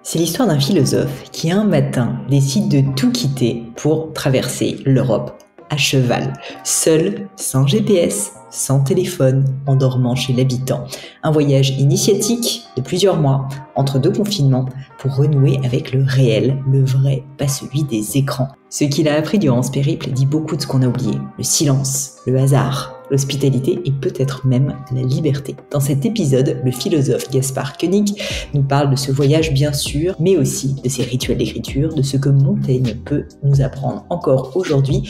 C'est l'histoire d'un philosophe qui un matin décide de tout quitter pour traverser l'Europe à cheval, seul, sans GPS, sans téléphone, en dormant chez l'habitant. Un voyage initiatique de plusieurs mois, entre deux confinements, pour renouer avec le réel, le vrai, pas celui des écrans. Ce qu'il a appris durant ce périple dit beaucoup de ce qu'on a oublié. Le silence, le hasard, l'hospitalité et peut-être même la liberté. Dans cet épisode, le philosophe Gaspard Koenig nous parle de ce voyage bien sûr, mais aussi de ses rituels d'écriture, de ce que Montaigne peut nous apprendre encore aujourd'hui,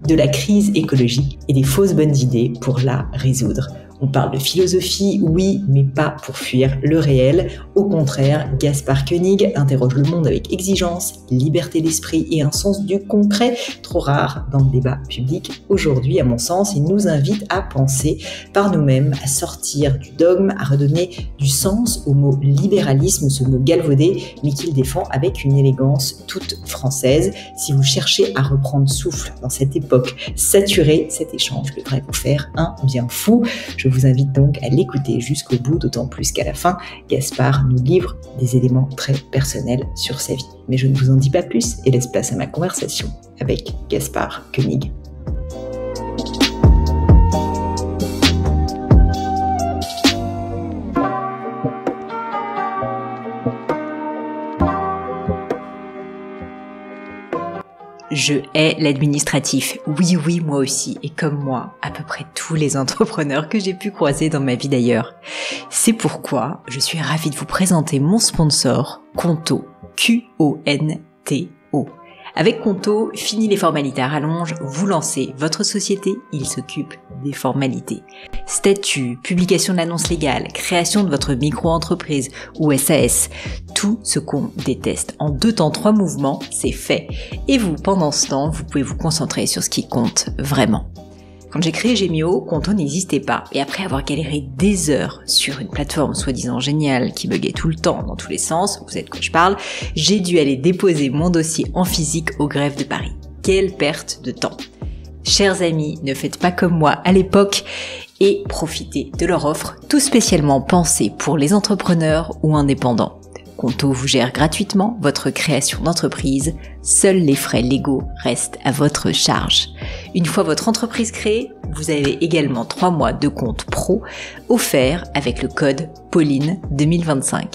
de la crise écologique et des fausses bonnes idées pour la résoudre. On parle de philosophie, oui, mais pas pour fuir le réel. Au contraire, Gaspard Koenig interroge le monde avec exigence, liberté d'esprit et un sens du concret, trop rare dans le débat public. Aujourd'hui, à mon sens, il nous invite à penser par nous-mêmes, à sortir du dogme, à redonner du sens au mot libéralisme, ce mot galvaudé, mais qu'il défend avec une élégance toute française. Si vous cherchez à reprendre souffle dans cette époque saturée, cet échange devrait vous faire un bien fou. Je vous invite donc à l'écouter jusqu'au bout, d'autant plus qu'à la fin, Gaspard nous livre des éléments très personnels sur sa vie. Mais je ne vous en dis pas plus et laisse place à ma conversation avec Gaspard Koenig. Je hais l'administratif. Oui, moi aussi. Et comme moi, à peu près tous les entrepreneurs que j'ai pu croiser dans ma vie d'ailleurs. C'est pourquoi je suis ravie de vous présenter mon sponsor, Conto. Q-O-N-T-O. Avec Conto, fini les formalités à rallonge, vous lancez votre société, il s'occupe des formalités. Statut, publication de l'annonce légale, création de votre micro-entreprise ou SAS, tout ce qu'on déteste. En 2 temps, 3 mouvements, c'est fait. Et vous, pendant ce temps, vous pouvez vous concentrer sur ce qui compte vraiment. Quand j'ai créé Gemio, Conto n'existait pas. Et après avoir galéré des heures sur une plateforme soi-disant géniale qui buguait tout le temps dans tous les sens, vous savez de quoi je parle, j'ai dû aller déposer mon dossier en physique au greffe de Paris. Quelle perte de temps! Chers amis, ne faites pas comme moi à l'époque et profitez de leur offre tout spécialement pensée pour les entrepreneurs ou indépendants. Conto vous gère gratuitement votre création d'entreprise. Seuls les frais légaux restent à votre charge. Une fois votre entreprise créée, vous avez également 3 mois de compte pro offerts avec le code Pauline2025.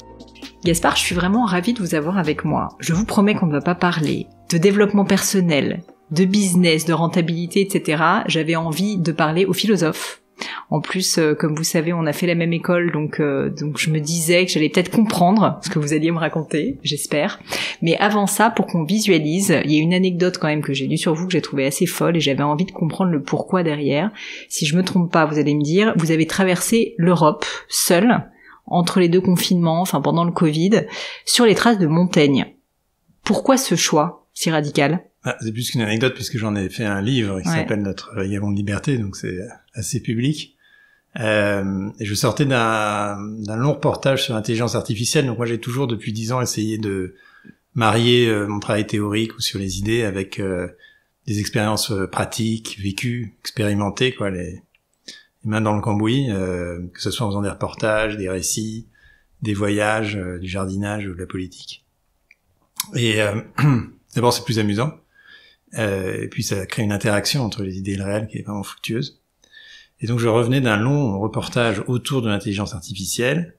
Gaspard, je suis vraiment ravie de vous avoir avec moi. Je vous promets qu'on ne va pas parler de développement personnel, de business, de rentabilité, etc. J'avais envie de parler aux philosophes. En plus, comme vous savez, on a fait la même école, donc je me disais que j'allais peut-être comprendre ce que vous alliez me raconter, j'espère. Mais avant ça, pour qu'on visualise, il y a une anecdote quand même que j'ai lue sur vous que j'ai trouvée assez folle et j'avais envie de comprendre le pourquoi derrière. Si je me trompe pas, vous allez me dire, vous avez traversé l'Europe seul, entre les 2 confinements, enfin pendant le Covid, sur les traces de Montaigne. Pourquoi ce choix si radical ? C'est plus qu'une anecdote puisque j'en ai fait un livre qui s'appelle Notre Vagabond de liberté, donc c'est assez public. Et je sortais d'un long reportage sur l'intelligence artificielle, donc moi j'ai toujours depuis 10 ans essayé de marier mon travail théorique ou sur les idées avec des expériences pratiques, vécues, expérimentées, quoi, les mains dans le cambouis, que ce soit en faisant des reportages, des récits, des voyages, du jardinage ou de la politique. Et d'abord c'est plus amusant. Et puis ça crée une interaction entre les idées et le réel qui est vraiment fructueuse. Et donc je revenais d'un long reportage autour de l'intelligence artificielle,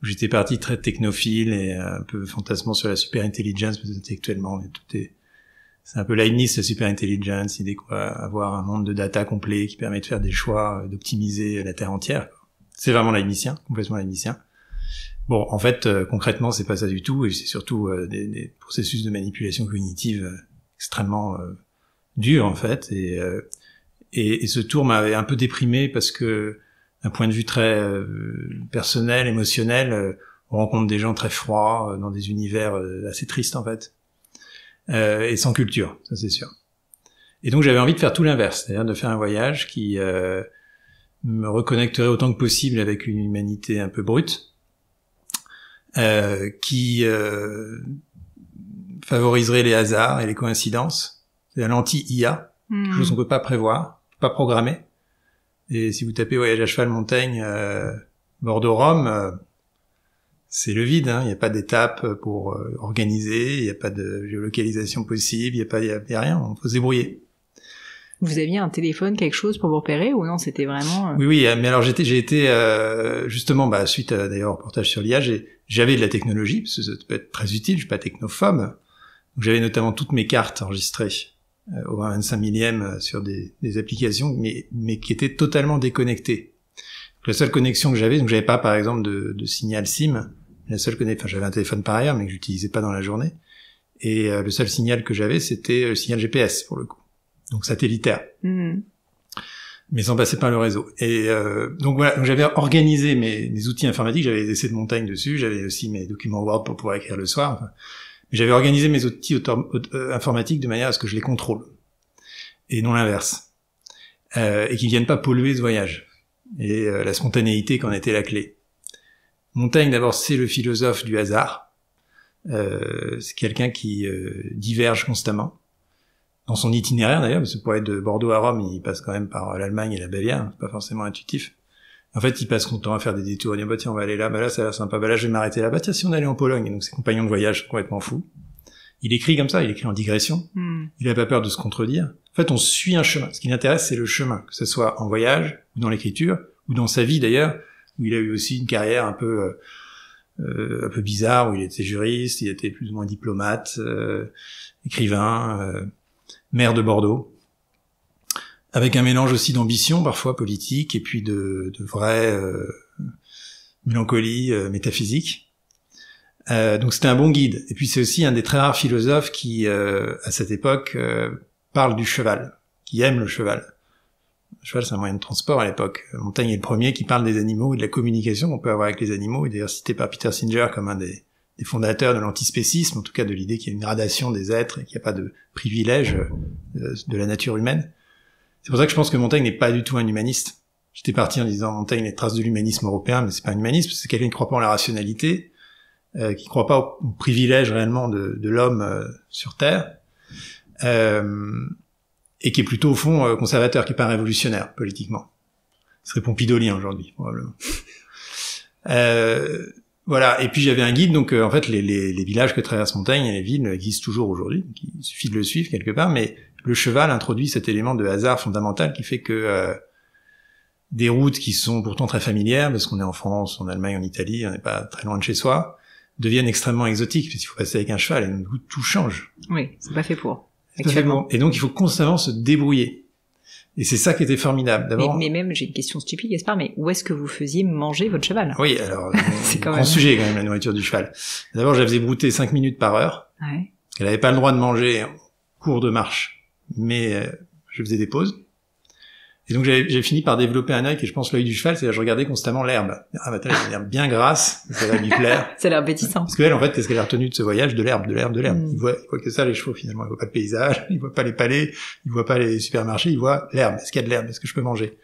où j'étais parti très technophile et un peu fantasmant sur la super-intelligence, parce que intellectuellement, c'est un peu Leibniz, la super-intelligence, l'idée quoi, avoir un monde de data complet qui permet de faire des choix, d'optimiser la Terre entière. C'est vraiment leibnizien, complètement leibnizien. Bon, en fait, concrètement, c'est pas ça du tout, et c'est surtout des processus de manipulation cognitive extrêmement dur en fait, et ce tour m'avait un peu déprimé parce que d'un point de vue très personnel, émotionnel, on rencontre des gens très froids dans des univers assez tristes en fait, et sans culture, ça c'est sûr. Et donc j'avais envie de faire tout l'inverse, c'est-à-dire de faire un voyage qui me reconnecterait autant que possible avec une humanité un peu brute, qui favoriserait les hasards et les coïncidences. C'est l'anti-IA, chose qu'on peut pas prévoir, pas programmer. Et si vous tapez voyage à cheval Montaigne, Bordeaux-Rome, c'est le vide, hein. Il n'y a pas d'étape pour organiser, il n'y a pas de géolocalisation possible, il y a rien, on faut se débrouiller. Vous aviez un téléphone, quelque chose pour vous repérer, ou non, c'était vraiment... Oui, mais alors j'ai été justement, suite d'ailleurs au reportage sur l'IA, j'avais de la technologie, parce que ça peut être très utile, je suis pas technophobe, donc j'avais notamment toutes mes cartes enregistrées au 25 millième sur des applications, mais qui étaient totalement déconnectées. Donc, la seule connexion que j'avais, donc j'avais pas par exemple de signal SIM, j'avais un téléphone par ailleurs, mais que j'utilisais pas dans la journée, et le seul signal que j'avais, c'était le signal GPS pour le coup. Donc satellitaire, mais sans passer par le réseau. Et donc voilà, donc j'avais organisé mes outils informatiques, j'avais des essais de montagne dessus, j'avais aussi mes documents Word pour pouvoir écrire le soir, mais j'avais organisé mes outils informatiques de manière à ce que je les contrôle, et non l'inverse, et qu'ils viennent pas polluer ce voyage, et la spontanéité qu'en était la clé. Montaigne, d'abord, c'est le philosophe du hasard, c'est quelqu'un qui diverge constamment, dans son itinéraire d'ailleurs, parce que pour être de Bordeaux à Rome, il passe quand même par l'Allemagne et la Bavière, c'est pas forcément intuitif. En fait, il passe son temps à faire des détours, il dit tiens, on va aller là, là ça a l'air sympa, là je vais m'arrêter là, tiens, si on allait en Pologne, et donc ses compagnons de voyage sont complètement fous. Il écrit comme ça, il écrit en digression, il a pas peur de se contredire. En fait, on suit un chemin, ce qui l'intéresse c'est le chemin, que ce soit en voyage, ou dans l'écriture, ou dans sa vie d'ailleurs, où il a eu aussi une carrière un peu bizarre, où il était juriste, il était plus ou moins diplomate, écrivain, maire de Bordeaux, avec un mélange aussi d'ambition, parfois politique, et puis de vraie mélancolie métaphysique. Donc c'était un bon guide. Et puis c'est aussi un des très rares philosophes qui, à cette époque, parle du cheval, qui aime le cheval. Le cheval, c'est un moyen de transport à l'époque. Montaigne est le premier qui parle des animaux et de la communication qu'on peut avoir avec les animaux, et d'ailleurs cité par Peter Singer comme un des fondateurs de l'antispécisme, en tout cas de l'idée qu'il y a une gradation des êtres et qu'il n'y a pas de privilège de la nature humaine. C'est pour ça que je pense que Montaigne n'est pas du tout un humaniste. J'étais parti en disant Montaigne les traces de l'humanisme européen, mais c'est pas un humanisme, c'est quelqu'un qui ne croit pas en la rationalité, qui ne croit pas au privilège réellement de l'homme sur Terre, et qui est plutôt au fond conservateur, qui est pas révolutionnaire politiquement. Il serait pompidolien aujourd'hui, probablement. Voilà, et puis j'avais un guide, donc en fait les villages que traverse Montaigne et les villes existent toujours aujourd'hui, donc il suffit de le suivre quelque part, mais le cheval introduit cet élément de hasard fondamental qui fait que des routes qui sont pourtant très familières, parce qu'on est en France, en Allemagne, en Italie, on n'est pas très loin de chez soi, deviennent extrêmement exotiques, parce qu'il faut passer avec un cheval, et donc tout change. Oui, c'est pas fait pour. Actuellement. Et donc il faut constamment se débrouiller. Et c'est ça qui était formidable. D'abord. Mais même, j'ai une question stupide, Gaspard, mais où est-ce que vous faisiez manger votre cheval? Oui, alors, c'est quand grand sujet quand même, la nourriture du cheval. D'abord, je la faisais brouter 5 minutes par heure. Ouais. Elle n'avait pas le droit de manger en cours de marche, mais je faisais des pauses. Et donc j'ai fini par développer un œil qui est, je pense, l'œil du cheval, c'est que je regardais constamment l'herbe. Ah bah t'as l'herbe bien grasse, ça va lui plaire. Ça a l'air appétissant. Parce qu'elle, en fait, qu'est-ce qu'elle a retenu de ce voyage? De l'herbe. Il voit que ça, les chevaux, finalement. Il voit pas le paysage, il voit pas les palais, il voit pas les supermarchés, il voit l'herbe. Est-ce qu'il y a de l'herbe? Est-ce que je peux manger?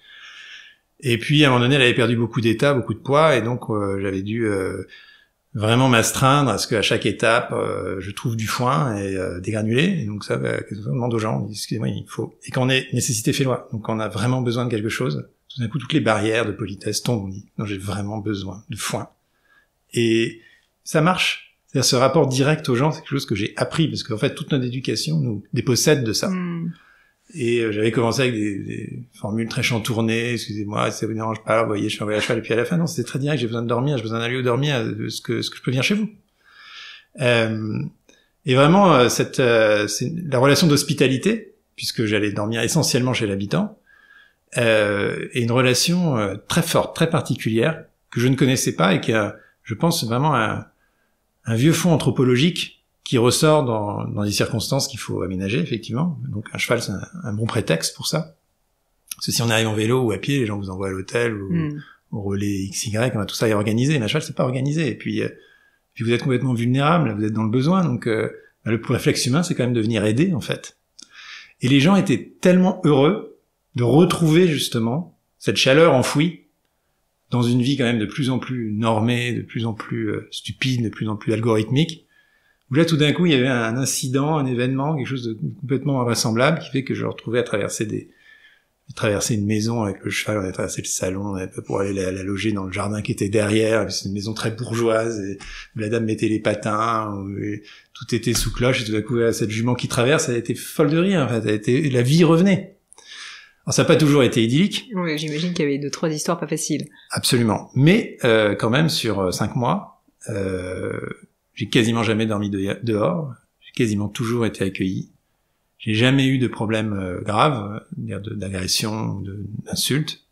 Et puis, à un moment donné, elle avait perdu beaucoup d'état, beaucoup de poids, et donc j'avais dû vraiment m'astreindre à ce qu'à chaque étape, je trouve du foin et des granulés. Et donc ça, on demande aux gens, on dit, excusez-moi, il faut. Et quand on est nécessité fait loi, donc quand on a vraiment besoin de quelque chose, tout d'un coup, toutes les barrières de politesse tombent. On dit, non, j'ai vraiment besoin de foin. Et ça marche. C'est-à-dire, ce rapport direct aux gens, c'est quelque chose que j'ai appris, parce qu'en fait, toute notre éducation nous dépossède de ça. Et j'avais commencé avec des formules très chantournées, excusez-moi, ça vous dérange pas, vous voyez, je suis envoyé à cheval, et puis à la fin, non, c'était très direct, j'ai besoin de dormir, j'ai besoin d'aller au dormir, ce que je peux venir chez vous. Et vraiment, c'est la relation d'hospitalité, puisque j'allais dormir essentiellement chez l'habitant, et une relation très forte, très particulière, que je ne connaissais pas, et qui a, je pense, vraiment un vieux fond anthropologique, qui ressort dans des circonstances qu'il faut aménager, effectivement. Donc un cheval, c'est un bon prétexte pour ça. Parce que si on arrive en vélo ou à pied, les gens vous envoient à l'hôtel ou au relais XY, tout ça est organisé. Mais un cheval, c'est pas organisé. Et puis vous êtes complètement vulnérable, vous êtes dans le besoin. Donc le réflexe humain, c'est quand même de venir aider, en fait. Et les gens étaient tellement heureux de retrouver justement cette chaleur enfouie dans une vie quand même de plus en plus normée, de plus en plus stupide, de plus en plus algorithmique, où là, tout d'un coup, il y avait un incident, un événement, quelque chose de complètement invraisemblable qui fait que je me retrouvais à traverser des J'ai traversé une maison avec le cheval, on a traversé le salon pour aller la loger dans le jardin qui était derrière. C'est une maison très bourgeoise et où la dame mettait les patins, où tout était sous cloche et tout à coup cette jument qui traverse, elle a été folle de rire. En fait, la vie revenait. Alors ça n'a pas toujours été idyllique. Oui, j'imagine qu'il y avait 2-3 histoires pas faciles. Absolument. Mais quand même sur 5 mois, j'ai quasiment jamais dormi dehors. J'ai quasiment toujours été accueilli. J'ai jamais eu de problème grave, d'agression, d'insulte.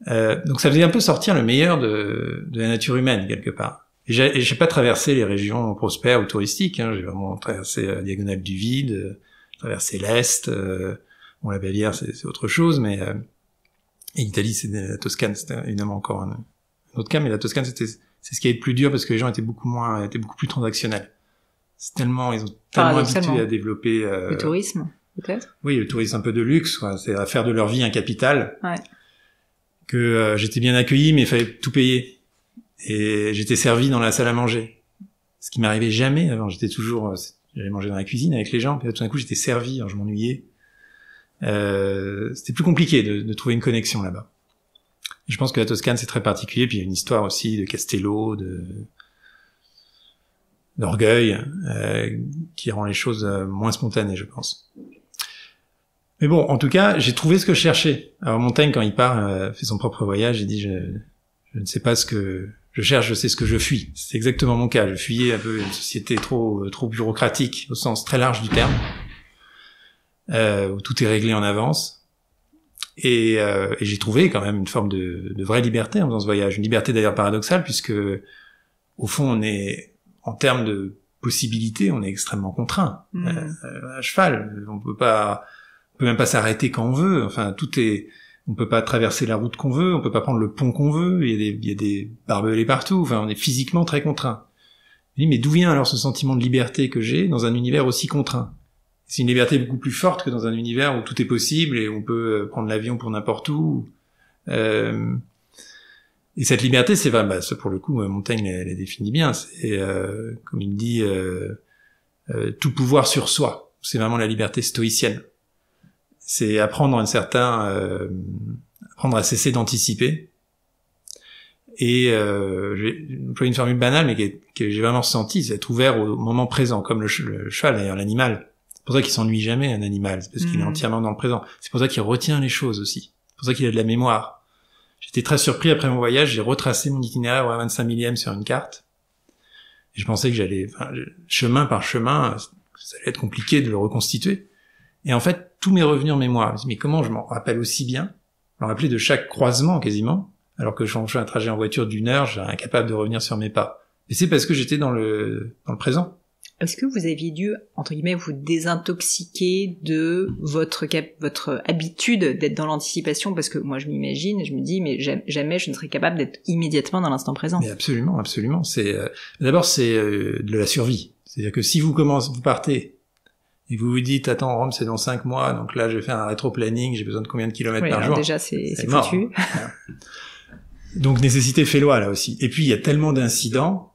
Donc ça faisait un peu sortir le meilleur de la nature humaine quelque part. Et j'ai pas traversé les régions prospères ou touristiques. Hein. J'ai vraiment traversé la diagonale du vide, traversé l'est. La Bavière c'est autre chose, mais et l'Italie, c'est la Toscane, c'était évidemment encore un autre cas. Mais la Toscane, c'est ce qui est le plus dur parce que les gens étaient beaucoup plus transactionnels. Ils ont tellement habitué à développer le tourisme, peut-être. Oui, le tourisme un peu de luxe, quoi. C'est à faire de leur vie un capital. Ouais. Que j'étais bien accueilli, mais il fallait tout payer. Et j'étais servi dans la salle à manger, ce qui m'arrivait jamais avant. J'allais manger dans la cuisine avec les gens, puis tout d'un coup j'étais servi, alors je m'ennuyais. C'était plus compliqué de trouver une connexion là-bas. Et je pense que la Toscane c'est très particulier, puis il y a une histoire aussi de Castello, d'orgueil, qui rend les choses moins spontanées, je pense. Mais bon, en tout cas, j'ai trouvé ce que je cherchais. Alors Montaigne, quand il part, fait son propre voyage, il dit je ne sais pas ce que je cherche, je sais ce que je fuis. C'est exactement mon cas. Je fuyais un peu une société trop bureaucratique, au sens très large du terme, où tout est réglé en avance. Et j'ai trouvé quand même une forme de vraie liberté en faisant ce voyage. Une liberté d'ailleurs paradoxale, puisque au fond, en termes de possibilités, on est extrêmement contraint. À cheval, on peut même pas s'arrêter quand on veut. Enfin, on peut pas traverser la route qu'on veut, on peut pas prendre le pont qu'on veut. Il y a des barbelés partout. Enfin, on est physiquement très contraint. Je me dis, mais d'où vient alors ce sentiment de liberté que j'ai dans un univers aussi contraint? C'est une liberté beaucoup plus forte que dans un univers où tout est possible et où on peut prendre l'avion pour n'importe où. Et cette liberté, c'est vrai, ça pour le coup, Montaigne la définit bien. C'est, comme il dit, tout pouvoir sur soi. C'est vraiment la liberté stoïcienne. C'est apprendre apprendre à cesser d'anticiper. Et j'ai employé une formule banale, mais que j'ai vraiment ressenti, c'est être ouvert au moment présent, comme le cheval, d'ailleurs, l'animal. C'est pour ça qu'il s'ennuie jamais, un animal, c'est parce qu'il est entièrement dans le présent. C'est pour ça qu'il retient les choses aussi. C'est pour ça qu'il a de la mémoire. J'étais très surpris après mon voyage, j'ai retracé mon itinéraire à 25 millième sur une carte. Et je pensais que chemin par chemin, ça allait être compliqué de le reconstituer. Et en fait, tout m'est revenu en mémoire. Je me suis dit, mais comment je m'en rappelle aussi bien? Je me rappelais de chaque croisement quasiment, alors que je fais un trajet en voiture d'1 heure, j'étais incapable de revenir sur mes pas. Et c'est parce que j'étais dans le présent. Est-ce que vous aviez dû, entre guillemets, vous désintoxiquer de votre habitude d'être dans l'anticipation? Parce que moi, je me dis, mais jamais je ne serais capable d'être immédiatement dans l'instant présent. Mais absolument, absolument. D'abord, c'est de la survie. C'est-à-dire que si vous partez, et vous vous dites, attends, Rome, c'est dans 5 mois, donc là, je vais faire un rétro-planning, j'ai besoin de combien de kilomètres par jour? Déjà, c'est foutu. Donc, nécessité fait loi, là aussi. Et puis, il y a tellement d'incidents,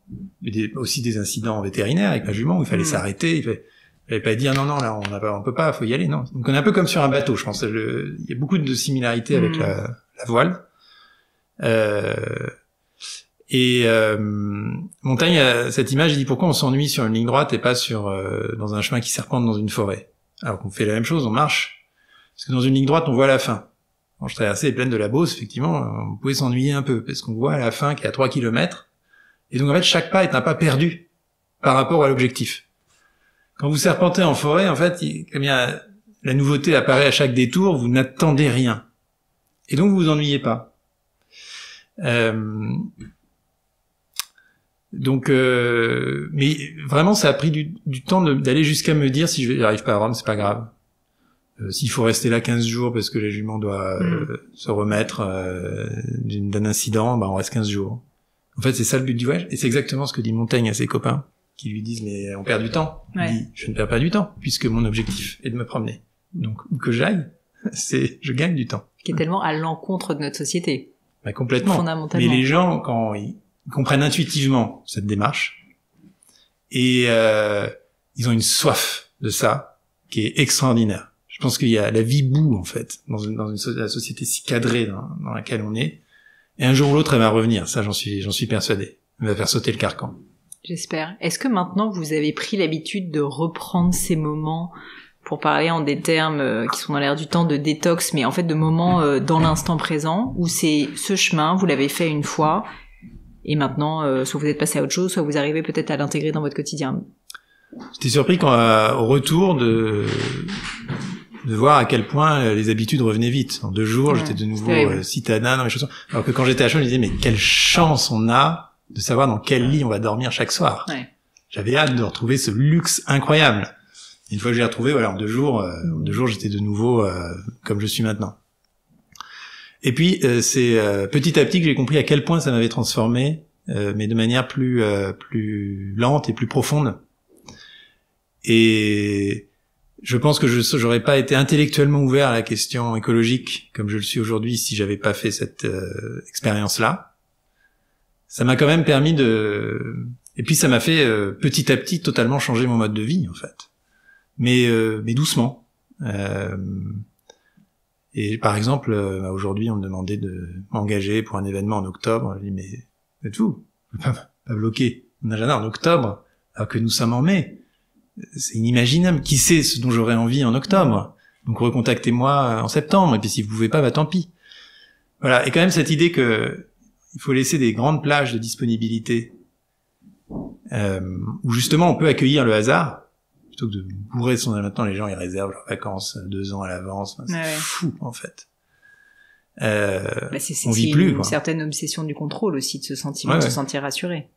aussi des incidents vétérinaires avec ma jument, où il fallait s'arrêter, il fallait pas dire, non, là, on peut pas, faut y aller, non. Donc, on est un peu comme sur un bateau, je pense. Il y a beaucoup de similarités avec la voile. Montaigne a cette image, il dit pourquoi on s'ennuie sur une ligne droite et pas dans un chemin qui serpente dans une forêt. Alors qu'on fait la même chose, on marche. Parce que dans une ligne droite, on voit la fin. Quand je traversais les plaines de la Beauce, effectivement, on pouvait s'ennuyer un peu, parce qu'on voit à la fin qu'il y a 3 kilomètres. Et donc en fait, chaque pas est un pas perdu par rapport à l'objectif. Quand vous serpentez en forêt, en fait, comme la nouveauté apparaît à chaque détour, vous n'attendez rien. Et donc vous vous ennuyez pas. Mais vraiment, ça a pris du temps d'aller jusqu'à me dire si j'arrive pas à Rome, c'est pas grave. S'il faut rester là 15 jours parce que la jument doit se remettre d'un incident, on reste 15 jours. En fait, c'est ça le but du voyage. Et c'est exactement ce que dit Montaigne à ses copains, qui lui disent, mais on perd du temps. Ouais. Il dit, je ne perds pas du temps, puisque mon objectif est de me promener. Donc, où que j'aille, je gagne du temps. Qui est tellement à l'encontre de notre société. Complètement. Fondamentalement. Mais les gens, quand ils comprennent intuitivement cette démarche, et ils ont une soif de ça, qui est extraordinaire. Je pense qu'il y a la vie bout, en fait, dans la société si cadrée dans laquelle on est. Et un jour ou l'autre, elle va revenir. Ça, j'en suis persuadé. Elle va faire sauter le carcan. J'espère. Est-ce que maintenant, vous avez pris l'habitude de reprendre ces moments, pour parler en des termes qui sont dans l'air du temps, de détox, mais en fait de moments dans l'instant présent, où c'est ce chemin, vous l'avez fait une fois, et maintenant, soit vous êtes passé à autre chose, soit vous arrivez peut-être à l'intégrer dans votre quotidien? J'étais surpris au retour de voir à quel point les habitudes revenaient vite. En 2 jours, j'étais de nouveau citadin dans les chaussures. Alors que quand j'étais à Chaud, je me disais, mais quelle chance on a de savoir dans quel lit on va dormir chaque soir. Ouais. J'avais hâte de retrouver ce luxe incroyable. Une fois que j'ai retrouvé, voilà, en 2 jours, j'étais de nouveau comme je suis maintenant. Et puis, c'est petit à petit que j'ai compris à quel point ça m'avait transformé, mais de manière plus lente et plus profonde. Et je pense que j'aurais pas été intellectuellement ouvert à la question écologique comme je le suis aujourd'hui si j'avais pas fait cette expérience-là. Ça m'a quand même permis et puis ça m'a fait petit à petit totalement changer mon mode de vie, en fait. Mais doucement. Et par exemple, aujourd'hui, on me demandait de m'engager pour un événement en octobre. Je dis, mais faites-vous, pas bloquer mon agenda en octobre, alors que nous sommes en mai. C'est inimaginable. Qui sait ce dont j'aurais envie en octobre? Donc recontactez-moi en septembre. Et puis si vous pouvez pas, tant pis. Voilà. Et quand même cette idée que il faut laisser des grandes plages de disponibilité, où justement on peut accueillir le hasard. Plutôt que de bourrer maintenant les gens ils réservent leurs vacances 2 ans à l'avance. C'est fou, en fait. On vit plus, une certaine obsession du contrôle aussi, de ce sentiment de se sentir rassuré.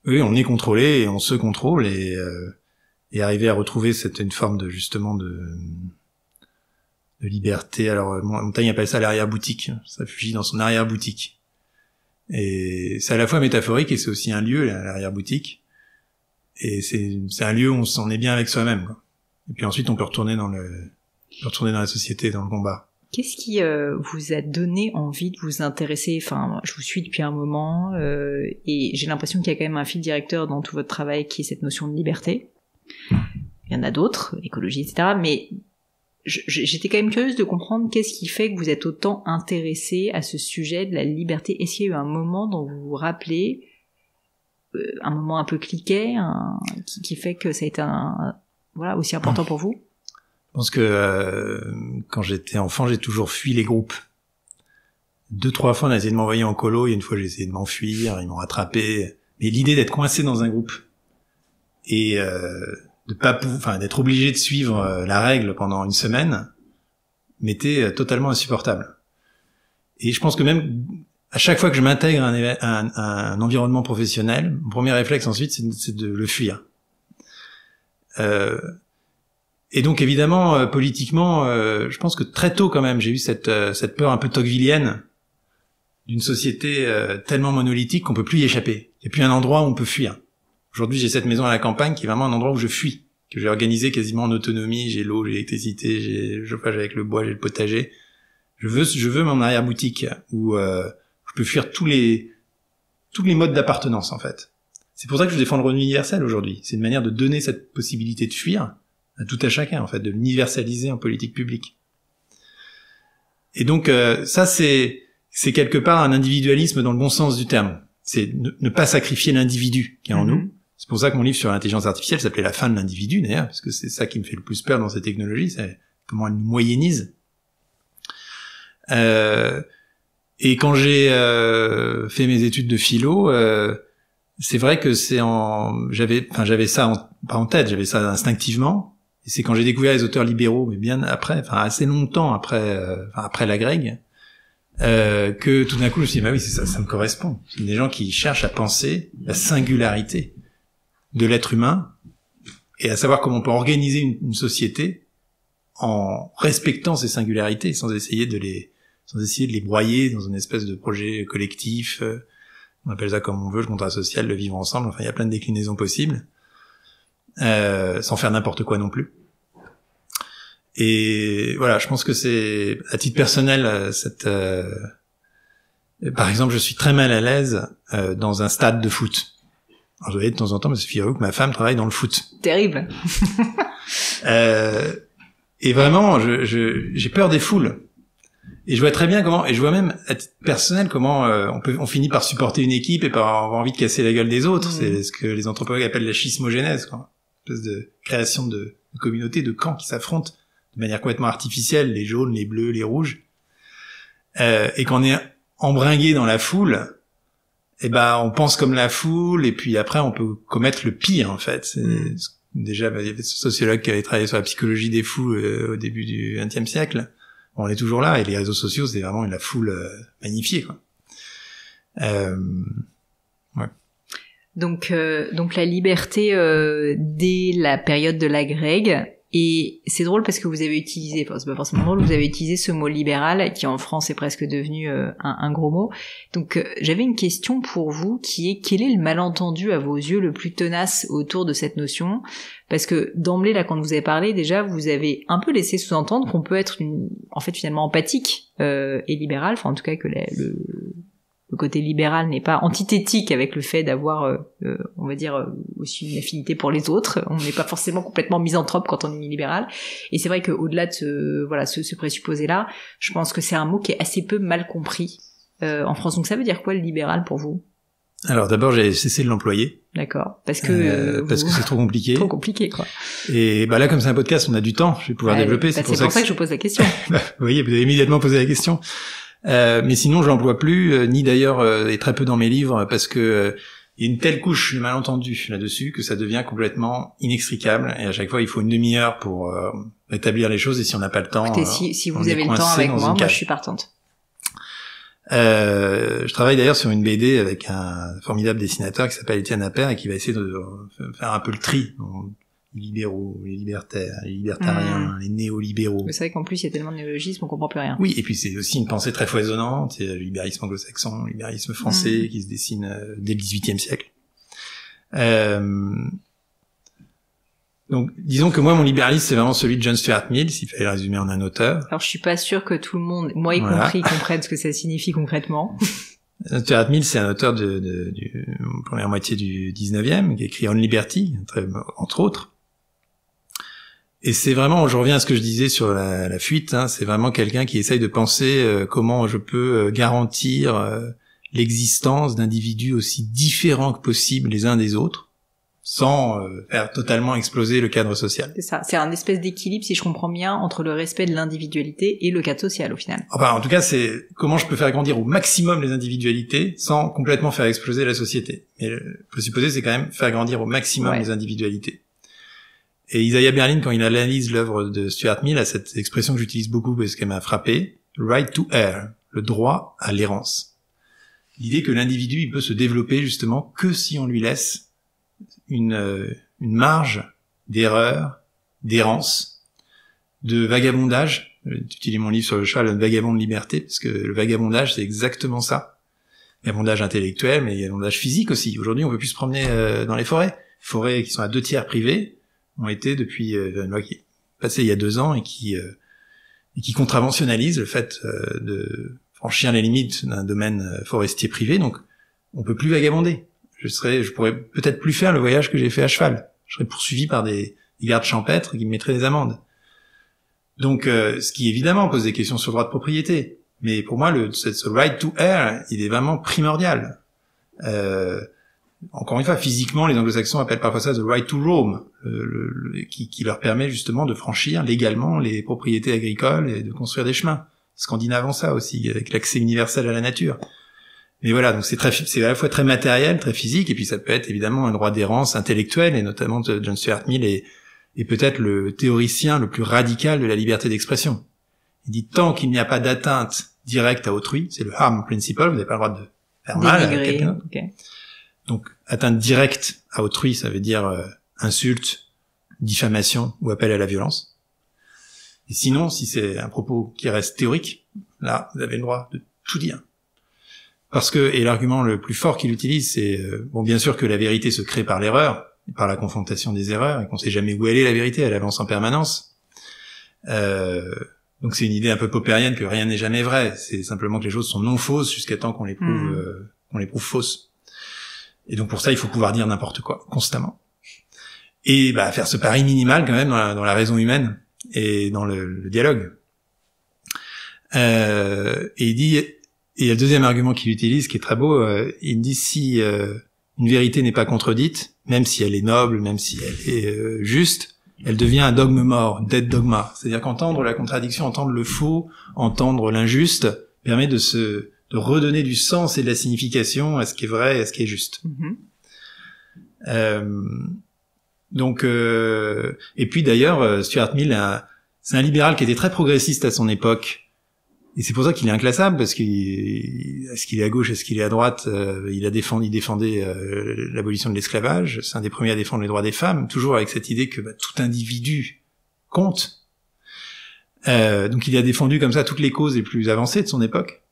Oui, on est contrôlé et on se contrôle et arriver à retrouver une forme de liberté. Alors Montaigne appelle ça l'arrière-boutique. Ça fugie dans son arrière-boutique. Et c'est à la fois métaphorique et c'est aussi un lieu, l'arrière-boutique. Et c'est un lieu où on s'en est bien avec soi-même, quoi. Et puis ensuite on peut retourner dans la société, dans le combat. Qu'est-ce qui vous a donné envie de vous intéresser? Enfin, je vous suis depuis un moment et j'ai l'impression qu'il y a quand même un fil directeur dans tout votre travail qui est cette notion de liberté. Il y en a d'autres, écologie, etc. Mais j'étais quand même curieuse de comprendre qu'est-ce qui fait que vous êtes autant intéressé à ce sujet de la liberté. Est-ce qu'il y a eu un moment dont vous vous rappelez, un moment un peu cliquet, qui fait que ça a été aussi important pour vous? Je pense que quand j'étais enfant, j'ai toujours fui les groupes. 2-3 fois, on a essayé de m'envoyer en colo, et une fois, j'ai essayé de m'enfuir, ils m'ont rattrapé. Mais l'idée d'être coincé dans un groupe et d'être obligé de suivre la règle pendant une semaine m'était totalement insupportable. Et je pense que même à chaque fois que je m'intègre un environnement professionnel, mon premier réflexe ensuite, c'est de le fuir. Et donc évidemment, politiquement, je pense que très tôt quand même, j'ai eu cette peur un peu tocquevillienne d'une société tellement monolithique qu'on peut plus y échapper. Il n'y a plus un endroit où on peut fuir. Aujourd'hui, j'ai cette maison à la campagne qui est vraiment un endroit où je fuis, que j'ai organisé quasiment en autonomie. J'ai l'eau, j'ai l'électricité, j'ai le chauffage avec le bois, j'ai le potager. Je veux mon arrière-boutique où je peux fuir tous les modes d'appartenance, en fait. C'est pour ça que je défends le revenu universel aujourd'hui. C'est une manière de donner cette possibilité de fuir à tout à chacun, en fait, de l'universaliser en politique publique. Et donc, ça, c'est quelque part un individualisme dans le bon sens du terme. C'est ne pas sacrifier l'individu qui est en nous. C'est pour ça que mon livre sur l'intelligence artificielle s'appelait La fin de l'individu, d'ailleurs, parce que c'est ça qui me fait le plus peur dans ces technologies, c'est comment elles nous moyennisent. Et quand j'ai fait mes études de philo, c'est vrai que j'avais ça pas en tête, j'avais ça instinctivement. Et c'est quand j'ai découvert les auteurs libéraux, mais bien après, assez longtemps après l'agrég, que tout d'un coup je me suis dit, bah oui, c'est ça me correspond. C'est des gens qui cherchent à penser la singularité de l'être humain et à savoir comment on peut organiser une société en respectant ces singularités, sans essayer de les broyer dans une espèce de projet collectif. On appelle ça comme on veut, le contrat social, le vivre ensemble. Enfin, il y a plein de déclinaisons possibles, sans faire n'importe quoi non plus. Et voilà, je pense que c'est, à titre personnel, par exemple, je suis très mal à l'aise dans un stade de foot. Alors, je vais de temps en temps, mais figurez-vous que ma femme travaille dans le foot. Terrible. Et vraiment, j'ai peur des foules. Et je vois très bien comment, et je vois même à titre personnel comment on finit par supporter une équipe et par avoir envie de casser la gueule des autres. C'est ce que les anthropologues appellent la schismogénèse, quoi. Une espèce de création de communautés, de camps qui s'affrontent de manière complètement artificielle, les jaunes, les bleus, les rouges. Et quand on est embringué dans la foule, on pense comme la foule, et puis après on peut commettre le pire, en fait. Déjà, il y avait ce sociologue qui avait travaillé sur la psychologie des foules au début du XXe siècle. On est toujours là, et les réseaux sociaux, c'est vraiment la foule magnifiée, quoi. Ouais. Donc la liberté dès la période de la Grègue. Et c'est drôle parce que vous avez utilisé, enfin, c'est pas forcément drôle, vous avez utilisé ce mot libéral qui en France est presque devenu un gros mot. Donc j'avais une question pour vous qui est: quel est le malentendu à vos yeux le plus tenace autour de cette notion? Parce que d'emblée là, quand vous avez parlé, déjà vous avez un peu laissé sous-entendre qu'on peut être en fait finalement empathique et libéral, enfin en tout cas que le côté libéral n'est pas antithétique avec le fait d'avoir, on va dire, aussi une affinité pour les autres. On n'est pas forcément complètement misanthrope quand on est libéral. Et c'est vrai qu'au-delà de ce présupposé-là, je pense que c'est un mot qui est assez peu mal compris en France. Donc ça veut dire quoi le libéral pour vous? Alors d'abord, j'ai cessé de l'employer. D'accord. Parce que c'est trop compliqué. Trop compliqué, quoi. Et là, comme c'est un podcast, on a du temps. Je vais pouvoir développer. C'est pour ça que je pose la question. Vous voyez, vous avez immédiatement posé la question. Mais sinon, je l'emploie plus, ni d'ailleurs, et très peu dans mes livres, parce que il y a une telle couche de malentendu là-dessus que ça devient complètement inextricable. Et à chaque fois, il faut une demi-heure pour établir les choses. Et si on n'a pas le temps, écoutez, si vous avez le temps avec moi, je suis partante. Je travaille d'ailleurs sur une BD avec un formidable dessinateur qui s'appelle Étienne Appert et qui va essayer de faire un peu le tri. Les libéraux, les libertaires, les libertariens, les néolibéraux. C'est vrai qu'en plus, il y a tellement de néologismes, on comprend plus rien. Oui, et puis c'est aussi une pensée très foisonnante. Il y a le libéralisme anglo-saxon, le libéralisme français qui se dessine dès le XVIIIe siècle. Donc, disons que moi, mon libéralisme, c'est vraiment celui de John Stuart Mill, s'il fallait le résumer en un auteur. Alors, je suis pas sûr que tout le monde, moi y compris, comprenne ce que ça signifie concrètement. Stuart Mill, c'est un auteur de première moitié du 19e, qui a écrit On Liberty, entre autres. Et c'est vraiment, je reviens à ce que je disais sur la fuite, c'est vraiment quelqu'un qui essaye de penser comment je peux garantir l'existence d'individus aussi différents que possible les uns des autres, sans faire totalement exploser le cadre social. C'est ça, c'est un espèce d'équilibre, si je comprends bien, entre le respect de l'individualité et le cadre social, au final. Enfin, en tout cas, c'est comment je peux faire grandir au maximum les individualités sans complètement faire exploser la société. Mais le présupposé, c'est quand même faire grandir au maximum les individualités. Et Isaiah Berlin, quand il analyse l'œuvre de Stuart Mill, a cette expression que j'utilise beaucoup parce qu'elle m'a frappé, right to err, le droit à l'errance. L'idée que l'individu, il peut se développer justement que si on lui laisse une marge d'erreur, d'errance, de vagabondage. J'utilise mon livre sur le cheval, le vagabond de liberté, parce que le vagabondage, c'est exactement ça. Vagabondage intellectuel, mais vagabondage physique aussi. Aujourd'hui, on peut plus se promener dans les forêts qui sont à 2/3 privées, ont été depuis une loi qui est passée il y a 2 ans et qui contraventionnalise le fait de franchir les limites d'un domaine forestier privé. Donc, on peut plus vagabonder. Je pourrais peut-être plus faire le voyage que j'ai fait à cheval. Je serais poursuivi par des gardes champêtres qui me mettraient des amendes. Donc, ce qui évidemment pose des questions sur le droit de propriété. Mais pour moi, ce right to err, il est vraiment primordial. Encore une fois, physiquement, les anglo-saxons appellent parfois ça the right to roam, qui leur permet justement de franchir légalement les propriétés agricoles et de construire des chemins. Scandinaves ont ça aussi, avec l'accès universel à la nature. Mais voilà, donc c'est à la fois très matériel, très physique, et puis ça peut être évidemment un droit d'errance intellectuel, et notamment John Stuart Mill est peut-être le théoricien le plus radical de la liberté d'expression. Il dit tant qu'il n'y a pas d'atteinte directe à autrui, c'est le harm principle, vous n'avez pas le droit de faire mal à quelqu'un. Okay. Donc, atteinte directe à autrui, ça veut dire insulte, diffamation ou appel à la violence. Et sinon, si c'est un propos qui reste théorique, là, vous avez le droit de tout dire. Parce que, et l'argument le plus fort qu'il utilise, c'est, bien sûr que la vérité se crée par l'erreur, par la confrontation des erreurs, et qu'on sait jamais où elle est la vérité, elle avance en permanence. Donc c'est une idée un peu popérienne que rien n'est jamais vrai, c'est simplement que les choses sont non fausses jusqu'à temps qu'on les prouve fausses. Et donc pour ça, il faut pouvoir dire n'importe quoi, constamment. Et faire ce pari minimal quand même dans la raison humaine, et dans le dialogue. Et il dit, et il y a le deuxième argument qu'il utilise qui est très beau, il dit si une vérité n'est pas contredite, même si elle est noble, même si elle est juste, elle devient un dogme mort, dead dogma. C'est-à-dire qu'entendre la contradiction, entendre le faux, entendre l'injuste, permet de redonner du sens et de la signification à ce qui est vrai et à ce qui est juste. Donc, et puis d'ailleurs, Stuart Mill, c'est un libéral qui était très progressiste à son époque. Et c'est pour ça qu'il est inclassable, parce est-ce qu'il est à gauche, est-ce qu'il est à droite, il défendait l'abolition de l'esclavage, c'est un des premiers à défendre les droits des femmes, toujours avec cette idée que tout individu compte. Donc il a défendu comme ça toutes les causes les plus avancées de son époque.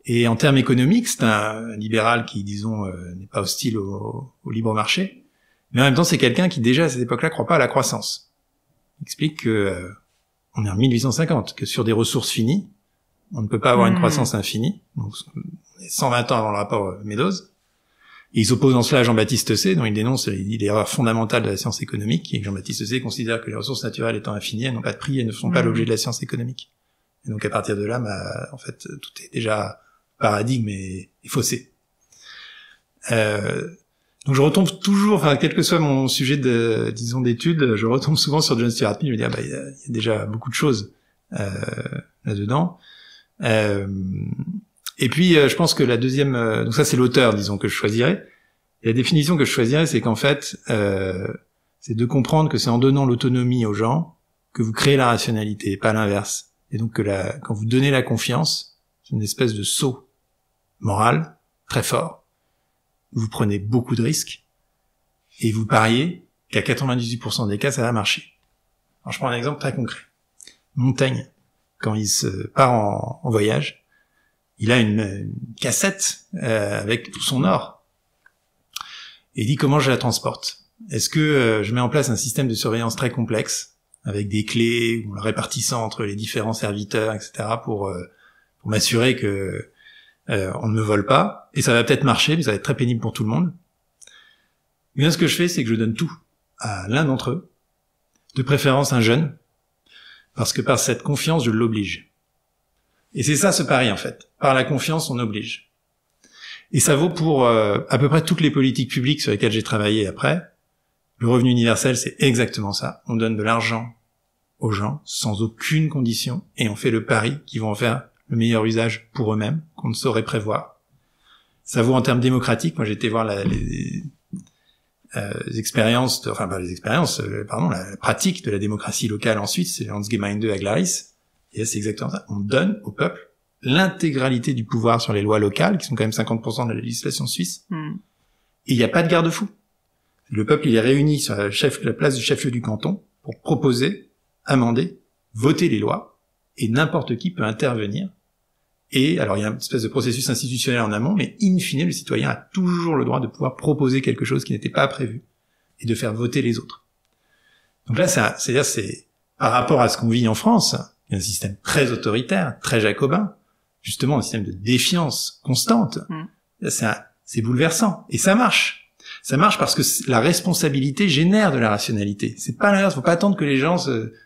Et en termes économiques, c'est un libéral qui, disons, n'est pas hostile au libre marché, mais en même temps c'est quelqu'un qui déjà à cette époque-là croit pas à la croissance. Il explique que on est en 1850, que sur des ressources finies, on ne peut pas avoir une croissance infinie. Donc, on est 120 ans avant le rapport Meadows. Et il s'oppose en cela à Jean-Baptiste Say, dont il dénonce l'erreur fondamentale de la science économique, et que Jean-Baptiste Say considère que les ressources naturelles étant infinies, elles n'ont pas de prix et ne sont pas l'objet de la science économique. Et donc, à partir de là, en fait, tout est déjà paradigme et faussé. Donc, je retombe toujours, quel que soit mon sujet d'étude, je retombe souvent sur John Stuart Mill. Je me dis, il y a déjà beaucoup de choses, là-dedans. Et puis je pense que la deuxième, donc ça c'est l'auteur, disons, que je choisirais. Et la définition que je choisirais, c'est qu'en fait, c'est de comprendre que c'est en donnant l'autonomie aux gens que vous créez la rationalité, pas l'inverse. Et donc que quand vous donnez la confiance, c'est une espèce de saut moral très fort. Vous prenez beaucoup de risques et vous pariez qu'à 98% des cas, ça va marcher. Alors je prends un exemple très concret. Montaigne, quand il se part en voyage, il a une cassette avec tout son or. Et il dit comment je la transporte. Est-ce que je mets en place un système de surveillance très complexe, avec des clés, ou le répartissant entre les différents serviteurs, etc., pour m'assurer que on ne me vole pas, et ça va peut-être marcher, mais ça va être très pénible pour tout le monde. Mais là, ce que je fais, c'est que je donne tout à l'un d'entre eux, de préférence un jeune, parce que par cette confiance, je l'oblige. Et c'est ça ce pari, en fait. Par la confiance, on oblige. Et ça vaut pour à peu près toutes les politiques publiques sur lesquelles j'ai travaillé après. Le revenu universel, c'est exactement ça. On donne de l'argent aux gens sans aucune condition, et on fait le pari qu'ils vont en faire le meilleur usage pour eux-mêmes, qu'on ne saurait prévoir. Ça vaut en termes démocratiques. Moi, j'ai été voir la pratique de la démocratie locale en Suisse, c'est Landsgemeinde à Glaris. Et là, c'est exactement ça. On donne au peuple l'intégralité du pouvoir sur les lois locales, qui sont quand même 50% de la législation suisse. Et il n'y a pas de garde-fou. Le peuple, il est réuni sur la place du chef-lieu du canton pour proposer, amender, voter les lois, et n'importe qui peut intervenir. Et alors, il y a une espèce de processus institutionnel en amont, mais in fine, le citoyen a toujours le droit de pouvoir proposer quelque chose qui n'était pas prévu et de faire voter les autres. Donc là, c'est par rapport à ce qu'on vit en France, il y a un système très autoritaire, très jacobin, justement un système de défiance constante. C'est bouleversant. Et ça marche. Ça marche parce que la responsabilité génère de la rationalité. C'est pas l'inverse. Faut pas attendre que les gens